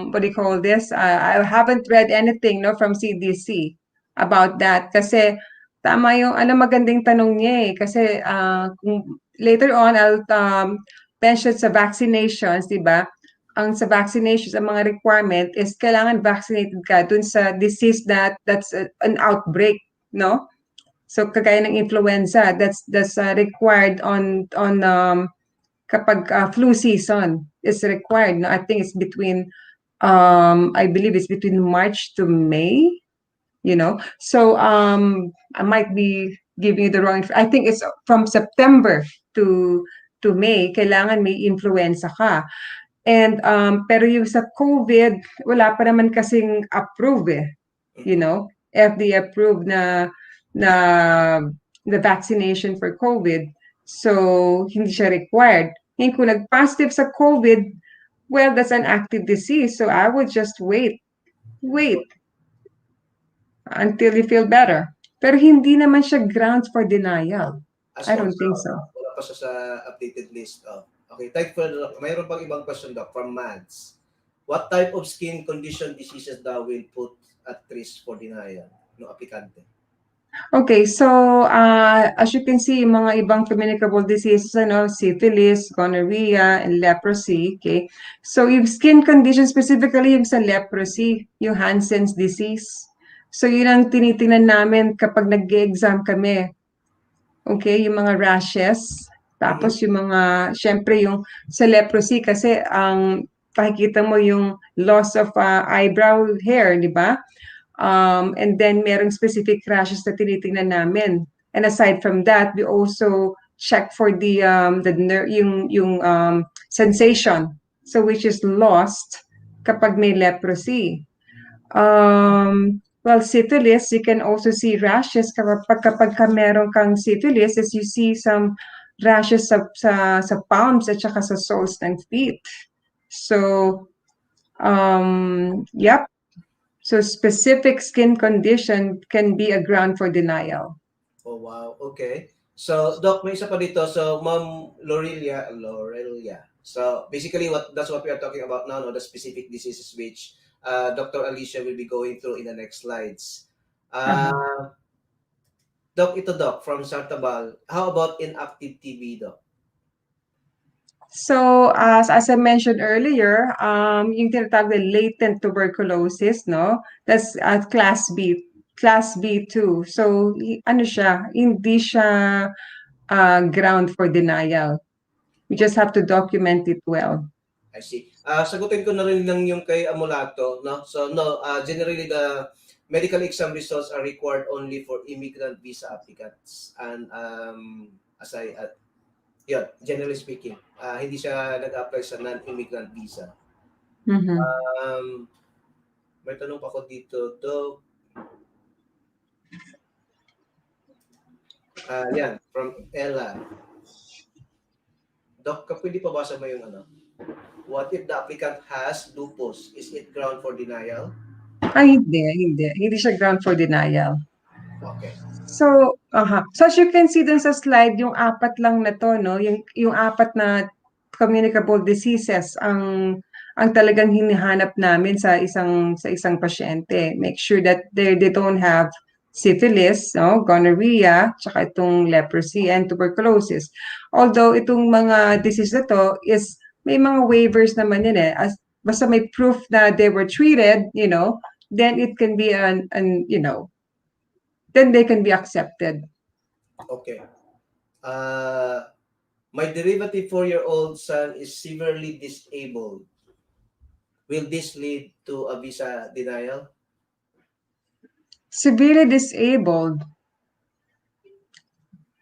what do you call this? I haven't read anything no from CDC about that kasi tama yung ano magandang tanong niya eh kasi kung later on I'll mention sa vaccinations, 'di ba? Ang sa vaccinations ang mga requirement is kailangan vaccinated ka dun sa disease that's an outbreak, no? So kagaya ng influenza, that's required on kapag flu season is required. No, I think it's between I believe it's between March to May. So I might be giving you the wrong. I think it's from September to to May. Kailangan may influenza ka. And pero yung sa COVID, wala pa naman kasing approve eh. Mhm. FDA approved na the vaccination for COVID. So hindi siya required. Ngayon kung nag-positive sa COVID, well, that's an active disease. So I would just wait until you feel better. Pero hindi naman siya grounds for denial. As I of don't think now, so. wala pa siya sa updated list. Okay, thank you for mayroon pang ibang question, Doc, from Mads. What type of skin condition diseases daw will put at risk for denial no aplikante? Okay, so as you can see, yung mga ibang communicable diseases, syphilis, gonorrhea, and leprosy. Okay, so yung skin condition specifically yung sa leprosy, yung Hansen's disease. So yun ang tinitingnan namin kapag nag-exam kami. Okay, yung mga rashes, Mhm. tapos yung mga, syempre yung sa leprosy kasi ang pakikita mo yung loss of eyebrow hair, di ba? And then merong specific rashes na tinitingnan namin. And aside from that, we also check for yung sensation. So which is lost kapag may leprosy. Well, syphilis, you can also see rashes kapag meron kang syphilis, is you see some rashes sa palms at saka sa soles ng feet. So, yep. So specific skin condition can be a ground for denial. Oh, wow. Okay. So, Doc, may isa pa dito. So, Ma'am Lorelia. So, basically, that's what we are talking about now, no? The specific diseases which Dr. Alicia will be going through in the next slides. Uh-huh. Doc, ito, Doc, from Sartabal. How about inactive TB, Doc? So, as I mentioned earlier, yung tinatawag na latent tuberculosis, no? That's class B2. So, ano siya, hindi siya ground for denial. We just Okay, have to document it well. I see. Sagutin ko na rin lang yung kay Amulato, no? So, no, generally the medical exam results are required only for immigrant visa applicants. And as I yun, generally speaking, hindi siya nag-apply sa non-immigrant visa. Mhm. Um, may tanong pa ako dito, Doc. Yan, from Ella. Doc, pwede pa basa mo yung ano? What if the applicant has lupus? Is it ground for denial? Ay, hindi. Hindi siya ground for denial. Okay. So, So as you can see dun sa slide, yung apat lang na to, no? Yung apat na communicable diseases ang talagang hinahanap namin sa isang pasyente. Make sure that they don't have syphilis, no? Gonorrhea, tsaka itong leprosy and tuberculosis. Although itong mga disease na to is may mga waivers naman yun eh. Basta may proof na they were treated, then it can be then they can be accepted. Okay. My derivative 4-year-old son is severely disabled. Will this lead to a visa denial? Severely disabled.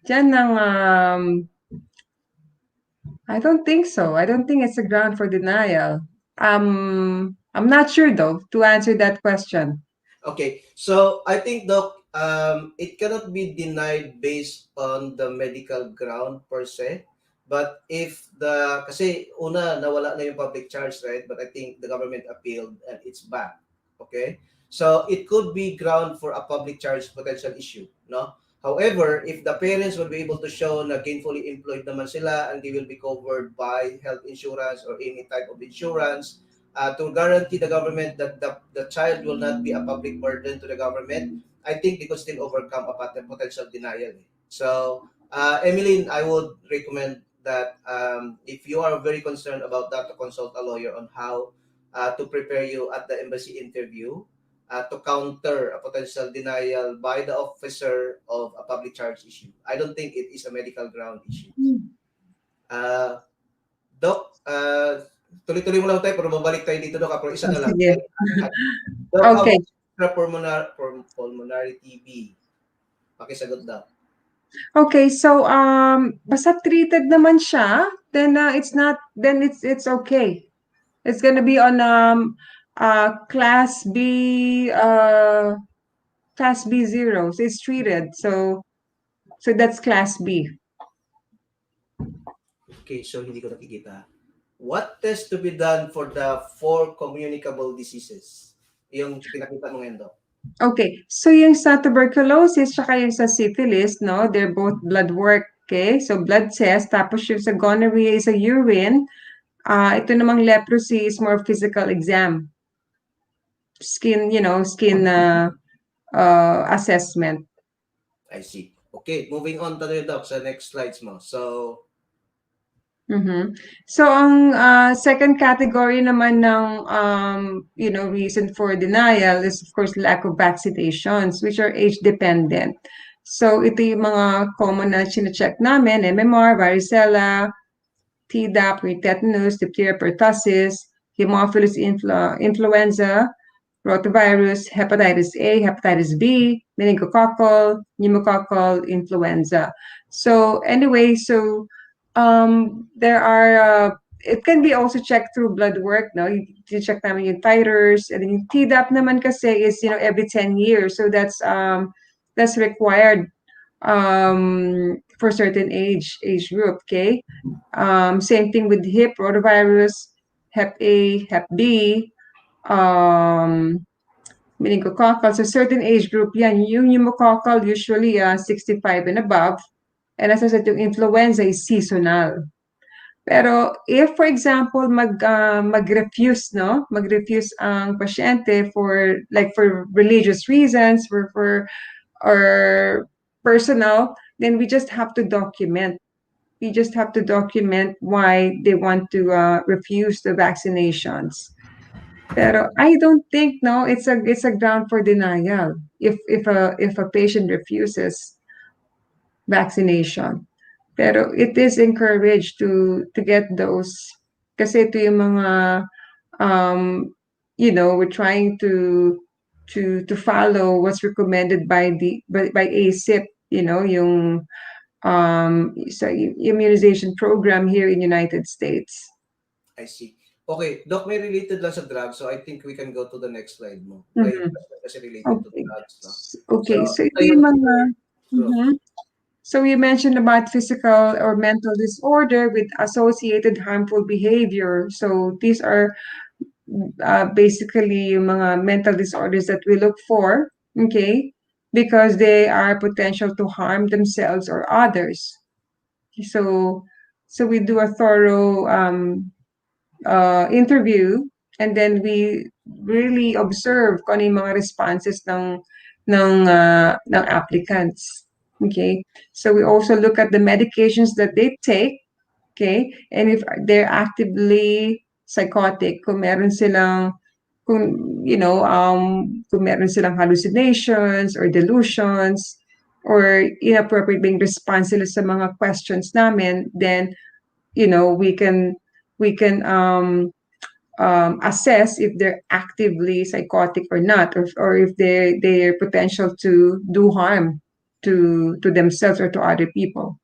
Yan ang, I don't think so. I don't think it's a ground for denial. I'm not sure though to answer that question. Okay, so I think, Doc, it cannot be denied based on the medical ground per se. But if kasi una, nawala na yung public charge, right? But I think the government appealed and it's back. Okay? So it could be ground for a public charge potential issue, no? However, if the parents will be able to show na gainfully employed naman sila and they will be covered by health insurance or any type of insurance, to guarantee the government that the child will not be a public burden to the government, I think they could still overcome a potential denial. So, Emmeline, I would recommend that if you are very concerned about that, to consult a lawyer on how to prepare you at the embassy interview to counter a potential denial by the officer of a public charge issue. I don't think it is a medical ground issue. Uh, Doc, tuloy-tuloy mo lang tayo pero babalik tayo dito, Doc. Pero isa Oh, na lang. sige. Okay? Doc, how Okay. about pulmonary TB? Pakisagot daw. Okay, so basta treated naman siya, then it's not then it's okay. It's gonna be on class B class B0. So it's treated. So that's class B. Okay, so hindi ko nakikita. What test to be done for the four communicable diseases? Yung pinakita mo ngayon, Doc. Okay, so yung sa tuberculosis tsaka yung sa syphilis, no, they're both blood work, okay? So blood test, tapos yung sa gonorrhea is a urine. Ito namang leprosy is more physical exam. Skin, skin assessment. I see. Okay, moving on tayo, Doc, sa next slides mo. So, Mhm. So ang second category naman ng reason for denial is of course lack of vaccinations which are age dependent. So ito yung mga common na chine-check namin, MMR, varicella, Tdap, or tetanus, diphtheria, pertussis, Haemophilus influenza, rotavirus, hepatitis A, hepatitis B, meningococcal, pneumococcal influenza. So anyway, there are it can be also checked through blood work, no? You check namin yung titers, and then yung Tdap naman kasi is every 10 years, so that's required for certain age group, okay? Same thing with hip rotavirus, hep A, hep B, meningococcal. So certain age group yan. Yung pneumococcal usually 65 and above. And as I said, yung influenza is seasonal. Pero if, for example, mag-refuse, no? Mag-refuse ang pasyente for religious reasons, or personal, then we just have to document. We just have to document why they want to refuse the vaccinations. Pero I don't think, no, it's a ground for denial if a patient refuses vaccination. Pero it is encouraged to get those kasi ito yung mga we're trying to follow what's recommended by ACIP, yung sa immunization program here in United States. I see. Okay, Doc, may related lang sa drugs, so I think we can go to the next slide mo. May Mhm. kasi related to Okay. drugs, no? So, Okay, so ito ito yung yung mga group. mhm. So we mentioned about physical or mental disorder with associated harmful behavior. So these are basically yung mga mental disorders that we look for, okay? Because they are potential to harm themselves or others. So we do a thorough interview, and then we really observe kung ano yung mga responses ng applicants. Okay? So we also look at the medications that they take, okay? And if they're actively psychotic, kung meron silang kung meron silang hallucinations or delusions or inappropriate being response sila sa mga questions namin, then we can assess if they're actively psychotic or not, or if they're potential to do harm to themselves or to other people.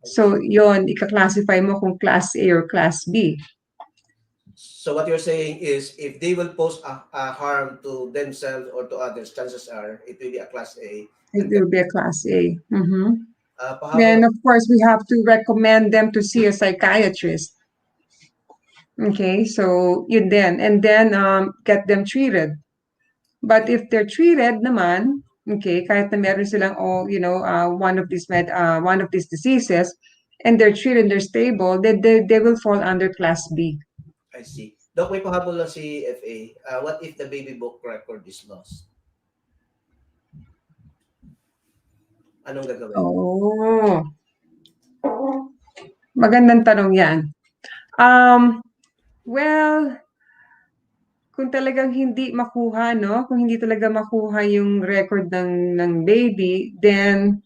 I So see. yon, ika-classify mo kung class A or class B. So what you're saying is if they will pose a harm to themselves or to others, chances are it will be a class A. It And will be a class A. pahabol Then, of course, we have to recommend them to see a psychiatrist. Okay, so yun din. And then, get them treated. But if they're treated naman, okay, kahit na meron silang, one of these diseases, and they're treated, they're stable, they will fall under class B. I see. Dok, may pahabol lang si FA. What if the baby book record is lost? Anong gagawin? Oh, magandang tanong yan. Well, kung talagang hindi makuha, no? Kung hindi talaga makuha yung record ng baby, then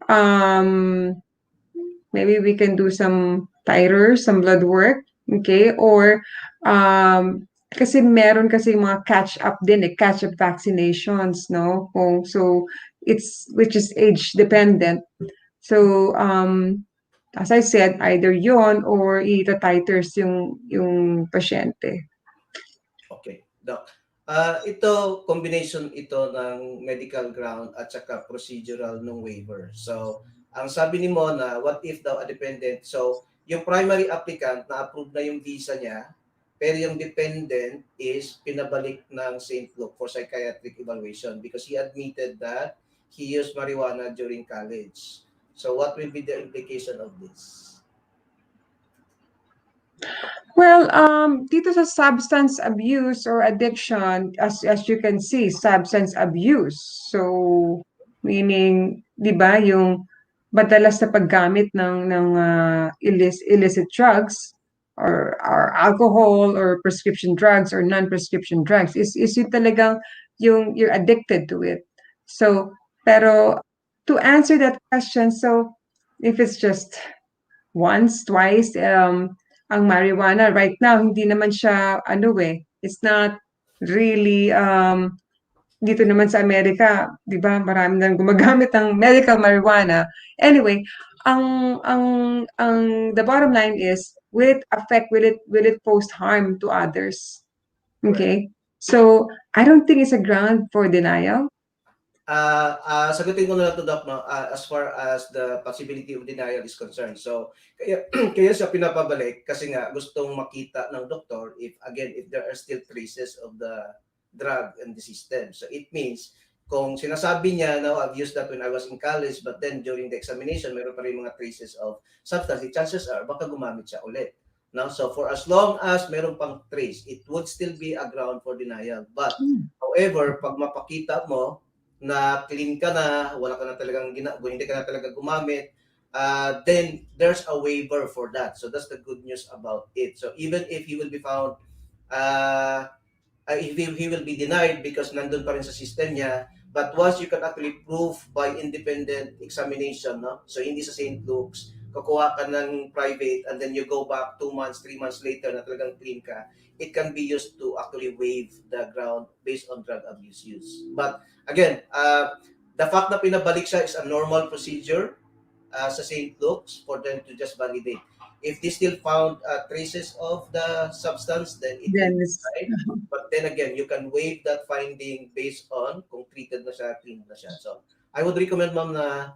um maybe we can do some titers, some blood work, okay? Or kasi meron kasi mga catch up din, catch up vaccinations, no? So it's which is age dependent. So as I said, either yon or ita-titers yung pasyente. Okay, Doc. Ito, combination ito ng medical ground at saka procedural ng waiver. So, ang sabi ni Mona, what if daw a dependent? So, yung primary applicant na-approve na yung visa niya, pero yung dependent is pinabalik ng St. Luke for psychiatric evaluation because he admitted that he used marijuana during college. So, what will be the implication of this? Well, dito sa substance abuse or addiction, as you can see, substance abuse. So, meaning, 'di ba, yung madalas na paggamit ng illicit drugs or alcohol or prescription drugs or non-prescription drugs is yung talagang yung you're addicted to it. So, pero to answer that question, so if it's just once, twice, ang marijuana right now hindi naman siya ano it's not really dito naman sa Amerika, 'di ba? Marami nang gumagamit ng medical marijuana. Anyway, ang the bottom line is will it pose harm to others? Correct. Okay? So, I don't think it's a ground for denial. Sagutin ko na lang to Doc, no? As far as the possibility of denial is concerned. So, kaya, kaya siya pinapabalik kasi nga gustong makita ng doktor if, again, if there are still traces of the drug in the system. So, it means, kung sinasabi niya, no, I've used that when I was in college, but then during the examination, meron pa rin mga traces of substance, the chances are, baka gumamit siya ulit. No? So, for as long as meron pang trace, it would still be a ground for denial. But, however, pag mapakita mo, na clean ka na, wala ka na talagang hindi ka na talaga gumamit, then there's a waiver for that. So that's the good news about it. So even if he will be found, uh, if he will be denied because nandun pa rin sa system niya, but once you can actually prove by independent examination, no? So hindi sa St. Luke's, kukuha ka ng private and then you go back 2 months, 3 months later na talagang clean ka, it can be used to actually waive the ground based on drug abuse use. But again, the fact na pinabalik siya is a normal procedure sa St. Luke's for them to just validate. If they still found traces of the substance, then it will Then be it's right. But then again, you can waive that finding based on kung treated na siya, clean na siya. So, I would recommend, ma'am, na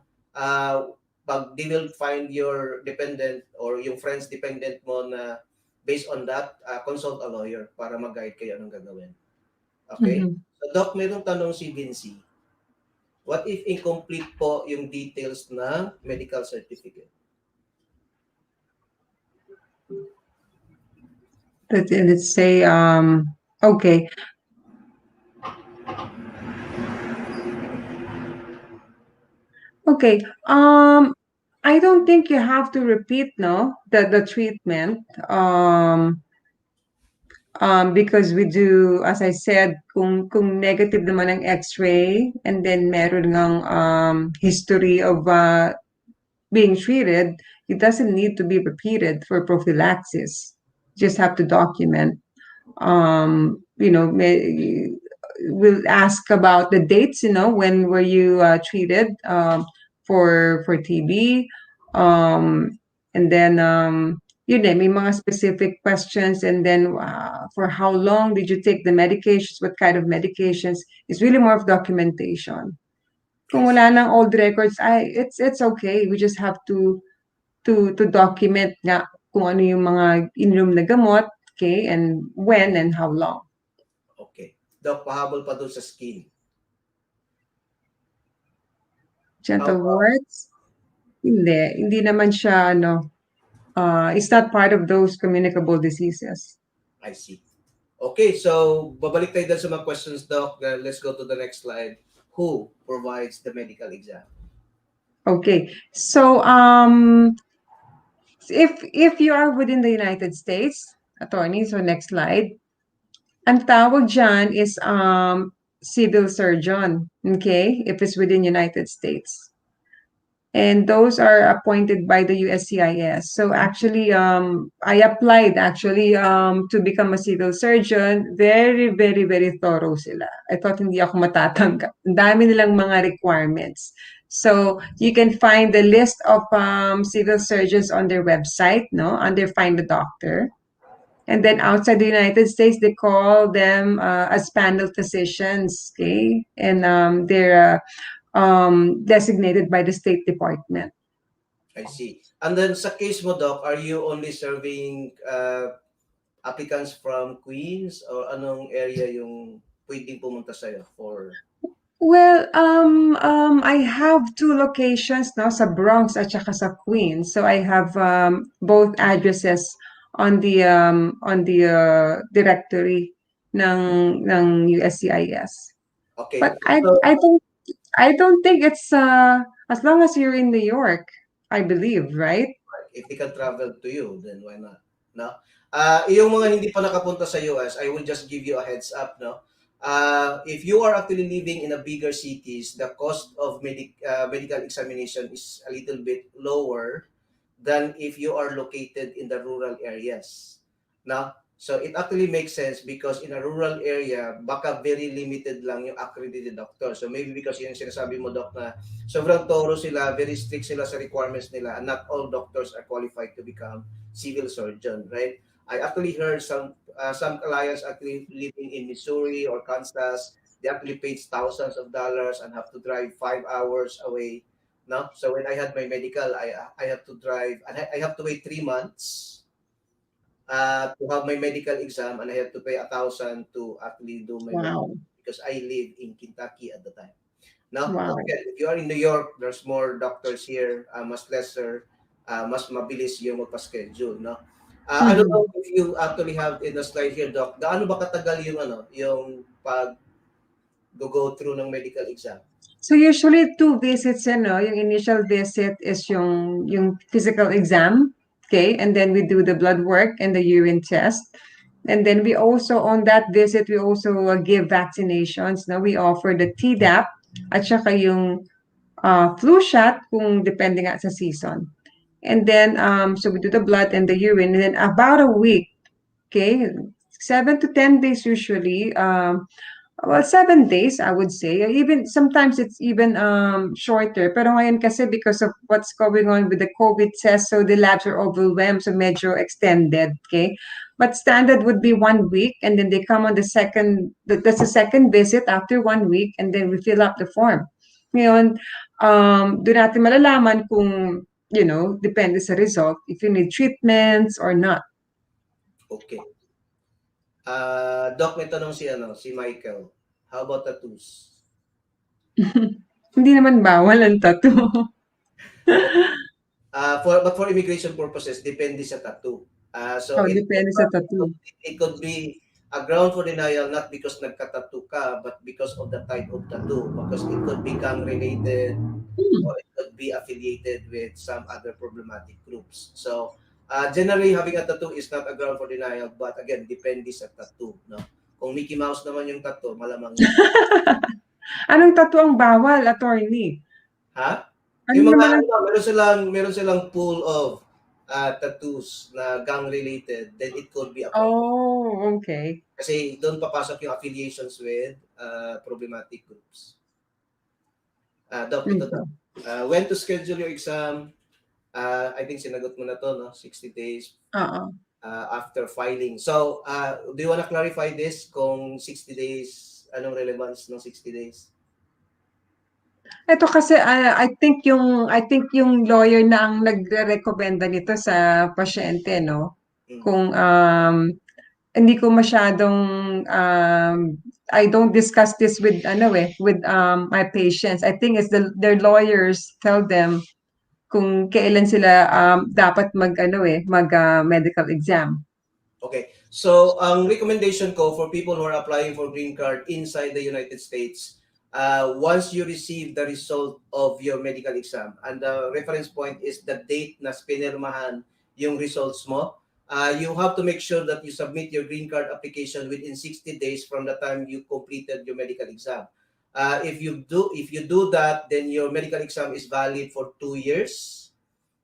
pag they will find your dependent or yung friend's dependent mo na based on that, consult a lawyer para mag-guide kayo anong gagawin. Okay? Mhm. So, Doc, mayroong tanong si Vinci. What if incomplete po yung details ng medical certificate? Let's say okay. Okay. I don't think you have to repeat, no, the treatment. Because we do, as I said, kung negative naman ang X-ray, and then meron ng history of being treated, it doesn't need to be repeated for prophylaxis. Just have to document. Will ask about the dates, when were you treated for TB, and then yun may mga specific questions, and then for how long did you take the medications, what kind of medications. It's really more of documentation. I Kung see. wala ng old records, it's okay. We just have to document nga kung ano yung mga ininom na gamot, okay, and when and how long. Okay. Doc, pahabol pa doon sa skin. How Gentle about, words? Hindi naman siya, it's not part of those communicable diseases. I see. Okay, so babalik tayo dun sa mga questions, Doc. Let's go to the next slide. Who provides the medical exam? Okay, so if you are within the United States, attorney, so next slide, ang tawag dyan is civil surgeon, okay, if it's within United States. And those are appointed by the USCIS. So actually, I applied actually to become a civil surgeon. Very, very, very thorough sila. I thought hindi ako matatanggap. Ang dami nilang mga requirements. So you can find the list of civil surgeons on their website, no, under Find a Doctor. And then outside the United States, they call them as panel physicians, okay? And they're designated by the State Department. I see. And then sa case mo, Doc, are you only serving applicants from Queens or anong area yung pwedeng pumunta sa'yo for? Well, I have two locations now, sa Bronx at saka sa Queens. So I have both addresses on the directory ng USCIS. Okay. But I don't think it's as long as you're in New York, I believe, right? If they can travel to you, then why not? No? Yung mga hindi pa nakapunta sa US, I will just give you a heads up, no? If you are actually living in a bigger cities, the cost of medical examination is a little bit lower than if you are located in the rural areas. No? So it actually makes sense because in a rural area, baka very limited lang yung accredited doctor. So maybe because yung sinasabi mo, Doc, na sobrang thorough sila, very strict sila sa requirements nila, and not all doctors are qualified to become civil surgeon, right? I actually heard some clients actually living in Missouri or Kansas, they actually paid thousands of dollars and have to drive 5 hours away. No, so when I had my medical, I have to drive, and I have to wait 3 months to have my medical exam, and I have to pay 1,000 to actually do my medical Wow. because I live in Kentucky at the time. Now, but Wow. again, if you are in New York, there's more doctors here, mas lesser, mas mabilis yung magpa-schedule, no? I don't Mhm. know if you actually have in the slide here, Doc, gaano ba katagal yung yung pag go through ng medical exam? So usually two visits yung initial visit is yung physical exam, okay? And then we do the blood work and the urine test. And then we also, on that visit, we also give vaccinations. Now we offer the Tdap at saka yung flu shot kung depende nga sa season. And then, so we do the blood and the urine, and then about a week, okay, 7 to 10 days usually, well, 7 days, I would say. Even sometimes it's even shorter. Pero ngayon kasi because of what's going on with the COVID test, so the labs are overwhelmed, so medyo extended, okay? But standard would be 1 week, and then they come on that's the second visit after 1 week, and then we fill up the form. Ngayon, doon natin malalaman kung, depende sa result, if you need treatments or not. Okay. Doc, may tanong si Michael. How about tattoos? Hindi naman bawal ang tattoo. But for immigration purposes, depende sa tattoo. So Oh, depende sa tattoo. it could be a ground for denial not because nagka-tattoo ka, but because of the type of tattoo. Because it could be gang related Hmm. or it could be affiliated with some other problematic groups. So generally, having a tattoo is not a ground for denial, but again, depende sa tattoo. No? Kung Mickey Mouse naman yung tattoo, malamang hindi. Anong tattoo ang bawal, attorney? Ha? Ano Yung mga naman ang meron silang pool of tattoos na gang-related, then it could be a problem. Oh, okay. Kasi doon papasok yung affiliations with problematic groups. Doc, ito daw. Okay. When to schedule your exam? I think sinagot mo na to, no? 60 days Oo. after filing. So, do you wanna clarify this kung 60 days, anong relevance ng 60 days? Ito kasi I think yung lawyer na ang nagrerekomenda nito sa pasyente, no? Mm. Kung hindi ko masyadong um, I don't discuss this with my patients. I think it's their lawyers tell them kung kailan sila dapat mag medical exam. Okay. So, ang recommendation ko for people who are applying for green card inside the United States, once you receive the result of your medical exam, and the reference point is the date na pinirmahan yung results mo, you have to make sure that you submit your green card application within 60 days from the time you completed your medical exam. If you do that, then your medical exam is valid for 2 years.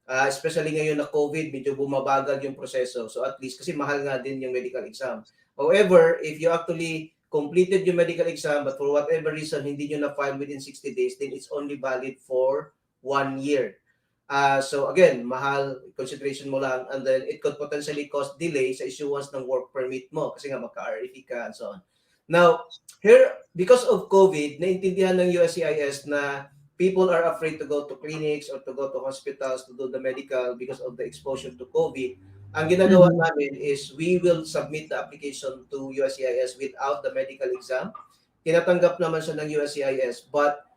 Especially ngayon na COVID, medyo bumabagal yung proseso. So at least, kasi mahal nga din yung medical exam. However, if you actually completed your medical exam, but for whatever reason, hindi nyo na-file within 60 days, then it's only valid for 1 year. So again, mahal, consideration mo lang, and then it could potentially cause delay sa issuance ng work permit mo kasi nga magka-RFE ka and so on. Now, here, because of COVID, naintindihan ng USCIS na people are afraid to go to clinics or to go to hospitals to do the medical because of the exposure to COVID. Ang ginagawa Mhm. namin is we will submit the application to USCIS without the medical exam. Tinatanggap naman siya ng USCIS, but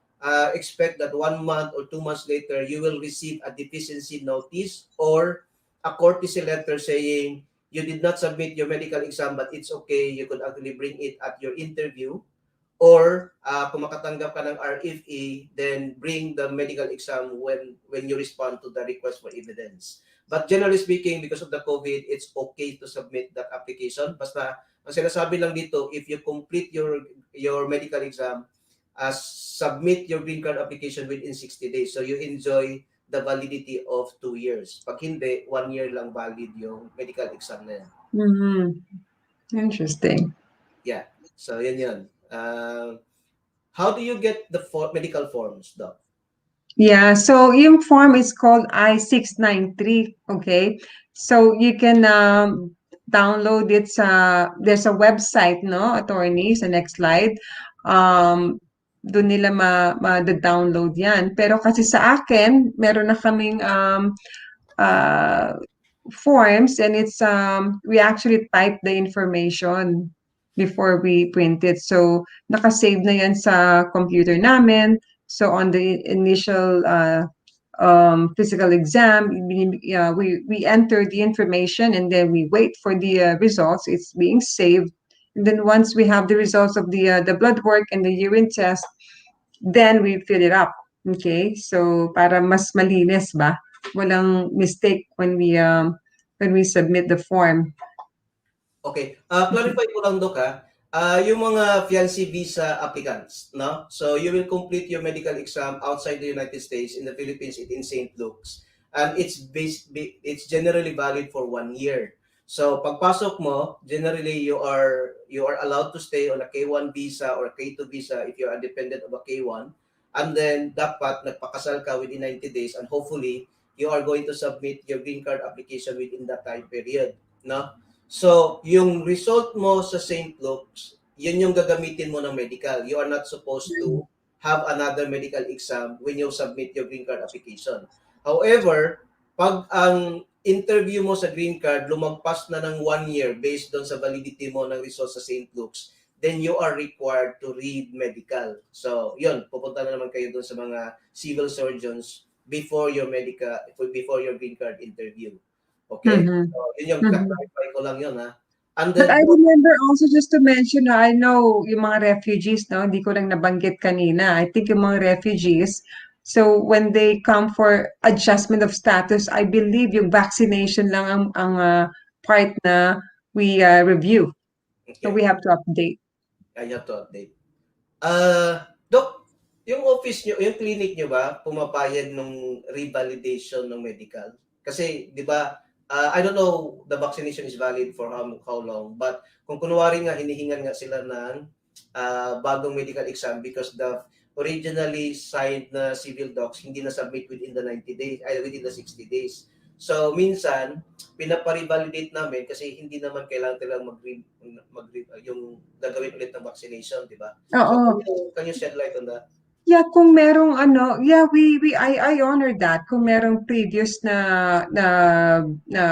expect that 1 month or 2 months later, you will receive a deficiency notice or a courtesy letter saying you did not submit your medical exam, but it's okay, you could actually bring it at your interview. Or kung makatanggap ka ng RFE, then bring the medical exam when you respond to the request for evidence. But generally speaking, because of the COVID, it's okay to submit that application. Basta, ang sinasabi lang dito, if you complete your medical exam, submit your green card application within 60 days. So you enjoy the validity of 2 years. Pag hindi, 1 year lang valid yung medical exam na yan. Mhm. Interesting. Yeah. So yun yun. How do you get the medical forms, Doc? Yeah, so yung form is called I-693, okay? So you can download it there's a website, no, attorney, sa next slide. Doon nila ma-download yan. Pero kasi sa akin, meron na kaming uh, forms and we actually type the information before we print it. So nakasave na yan sa computer namin. So on the initial physical exam, we enter the information and then we wait for the results. It's being saved. And then once we have the results of the blood work and the urine test, then we fill it up. Okay? So para mas malinis ba? Walang mistake when we submit the form. Okay. Clarify ko lang, Doc, ha. Yung mga fiancé visa applicants, no? So you will complete your medical exam outside the United States, in the Philippines, in St. Luke's. And it's generally valid for 1 year. So pagpasok mo, generally you are allowed to stay on a K1 visa or K2 visa if you are dependent of a K1. And then dapat nagpakasal ka within 90 days, and hopefully you are going to submit your green card application within that time period, no? So, yung result mo sa St. Luke's, yun yung gagamitin mo ng medical. You are not supposed to have another medical exam when you submit your green card application. However, pag ang interview mo sa green card lumagpas na ng 1 year based doon sa validity mo ng result sa St. Luke's, then you are required to read medical. So, yun, pupunta na naman kayo doon sa mga civil surgeons before your green card interview. Okay? Mhm. So, yun yung Mhm. clarify ko lang yun, ha. And But then, I remember also just to mention, I know yung mga refugees, no, hindi ko lang nabanggit kanina. I think yung mga refugees, so when they come for adjustment of status, I believe yung vaccination lang ang part na we review. So okay, we have to update. I have to update. Doc, yung office nyo, yung clinic nyo ba, pumapayag nung revalidation ng medical? Kasi, di ba, I don't know the vaccination is valid for how long, but kung kunwari nga hinihingan nga sila ng bagong medical exam because the originally signed na civil docs hindi na submit within the 90 days, ay within the 60 days. So minsan pinapa-revalidate namin kasi hindi naman kailangan talagang yung gagawin ulit ng vaccination, di ba? So Oo. can you shed light on that? Yeah, kung merong ano, yeah, I honor that. Kung merong previous na, na, na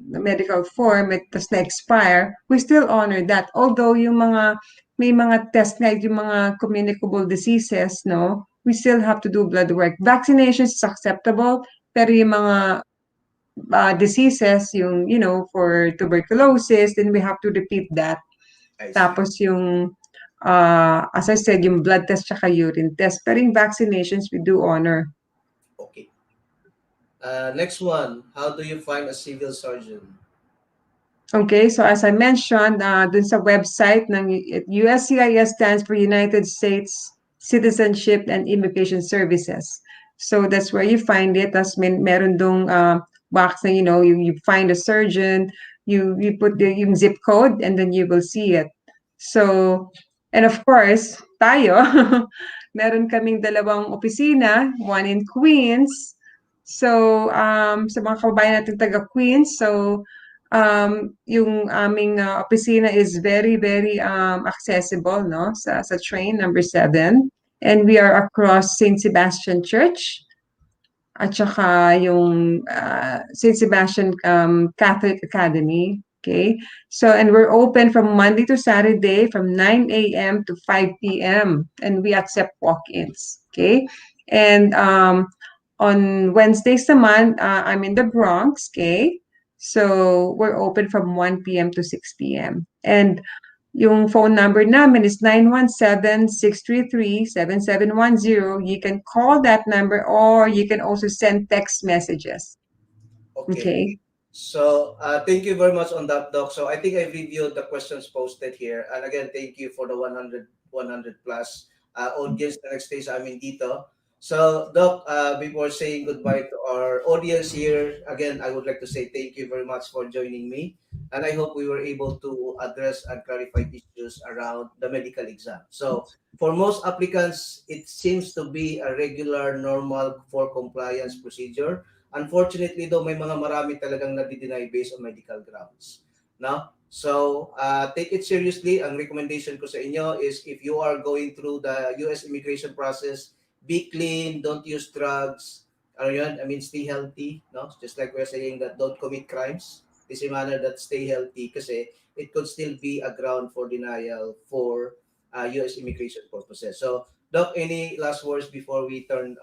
medical form, it tas na-expire, we still honor that. Although yung mga, may mga test na yung mga communicable diseases, no, we still have to do blood work. Vaccinations is acceptable, pero yung mga diseases, yung, for tuberculosis, then we have to repeat that. I see. Tapos yung, as I said, yung blood test tsaka urine test. Pero yung vaccinations, we do honor. Okay. Next one, how do you find a civil surgeon? Okay, so as I mentioned, dun sa website ng USCIS stands for United States Citizenship and Immigration Services. So that's where you find it. Tapos meron dong box na, you find a surgeon, you put yung zip code, and then you will see it. So, and of course, tayo, meron kaming dalawang opisina, one in Queens. So, sa mga kababayan natin taga Queens, so, yung aming opisina is very, very accessible, no? Sa train number 7. And we are across St. Sebastian Church at saka yung St. Sebastian Catholic Academy. Okay? So, and we're open from Monday to Saturday from 9 a.m. to 5 p.m. And we accept walk-ins. Okay? And on Wednesdays naman, I'm in the Bronx. Okay? So, we're open from 1 p.m. to 6 p.m. And yung phone number namin is 917-633-7710. You can call that number or you can also send text messages. Okay. Okay. So, thank you very much on that, Doc. So, I think I reviewed the questions posted here. And again, thank you for the 100 plus audience na nagstay sa amin dito. So, Doc, before saying goodbye to our audience here, again, I would like to say thank you very much for joining me. And I hope we were able to address and clarify issues around the medical exam. So, for most applicants, it seems to be a regular, normal for compliance procedure. Unfortunately though, may mga marami talagang nadi-deny based on medical grounds. No? So, take it seriously. Ang recommendation ko sa inyo is if you are going through the US immigration process, be clean, don't use drugs. Ano yun? I mean, stay healthy. No? Just like we're saying that don't commit crimes. This is a manner that stay healthy kasi it could still be a ground for denial for US immigration purposes. So, Doc, any last words before we turn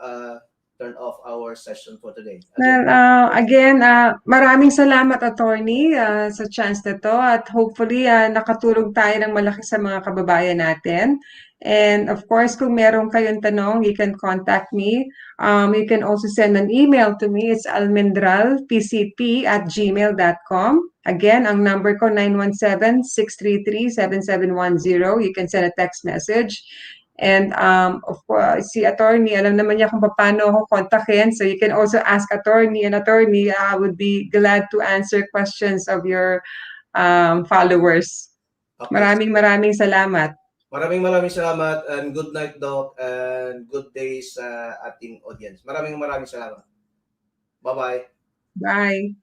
off our session for today? Well, again, maraming salamat, attorney, sa chance na to at hopefully nakatulong tayo ng malaki sa mga kababayan natin. And of course, kung meron kayong tanong, you can contact me. You can also send an email to me. It's almendralpcp@gmail.com. Again, ang number ko 917-633-7710. You can send a text message. And of course, si attorney, alam naman niya kung paano ako kontakin. So you can also ask attorney, and attorney would be glad to answer questions of your followers. Okay. Maraming salamat. Maraming salamat and good night, Doc, and good day sa ating audience. Maraming salamat. Bye-bye. Bye.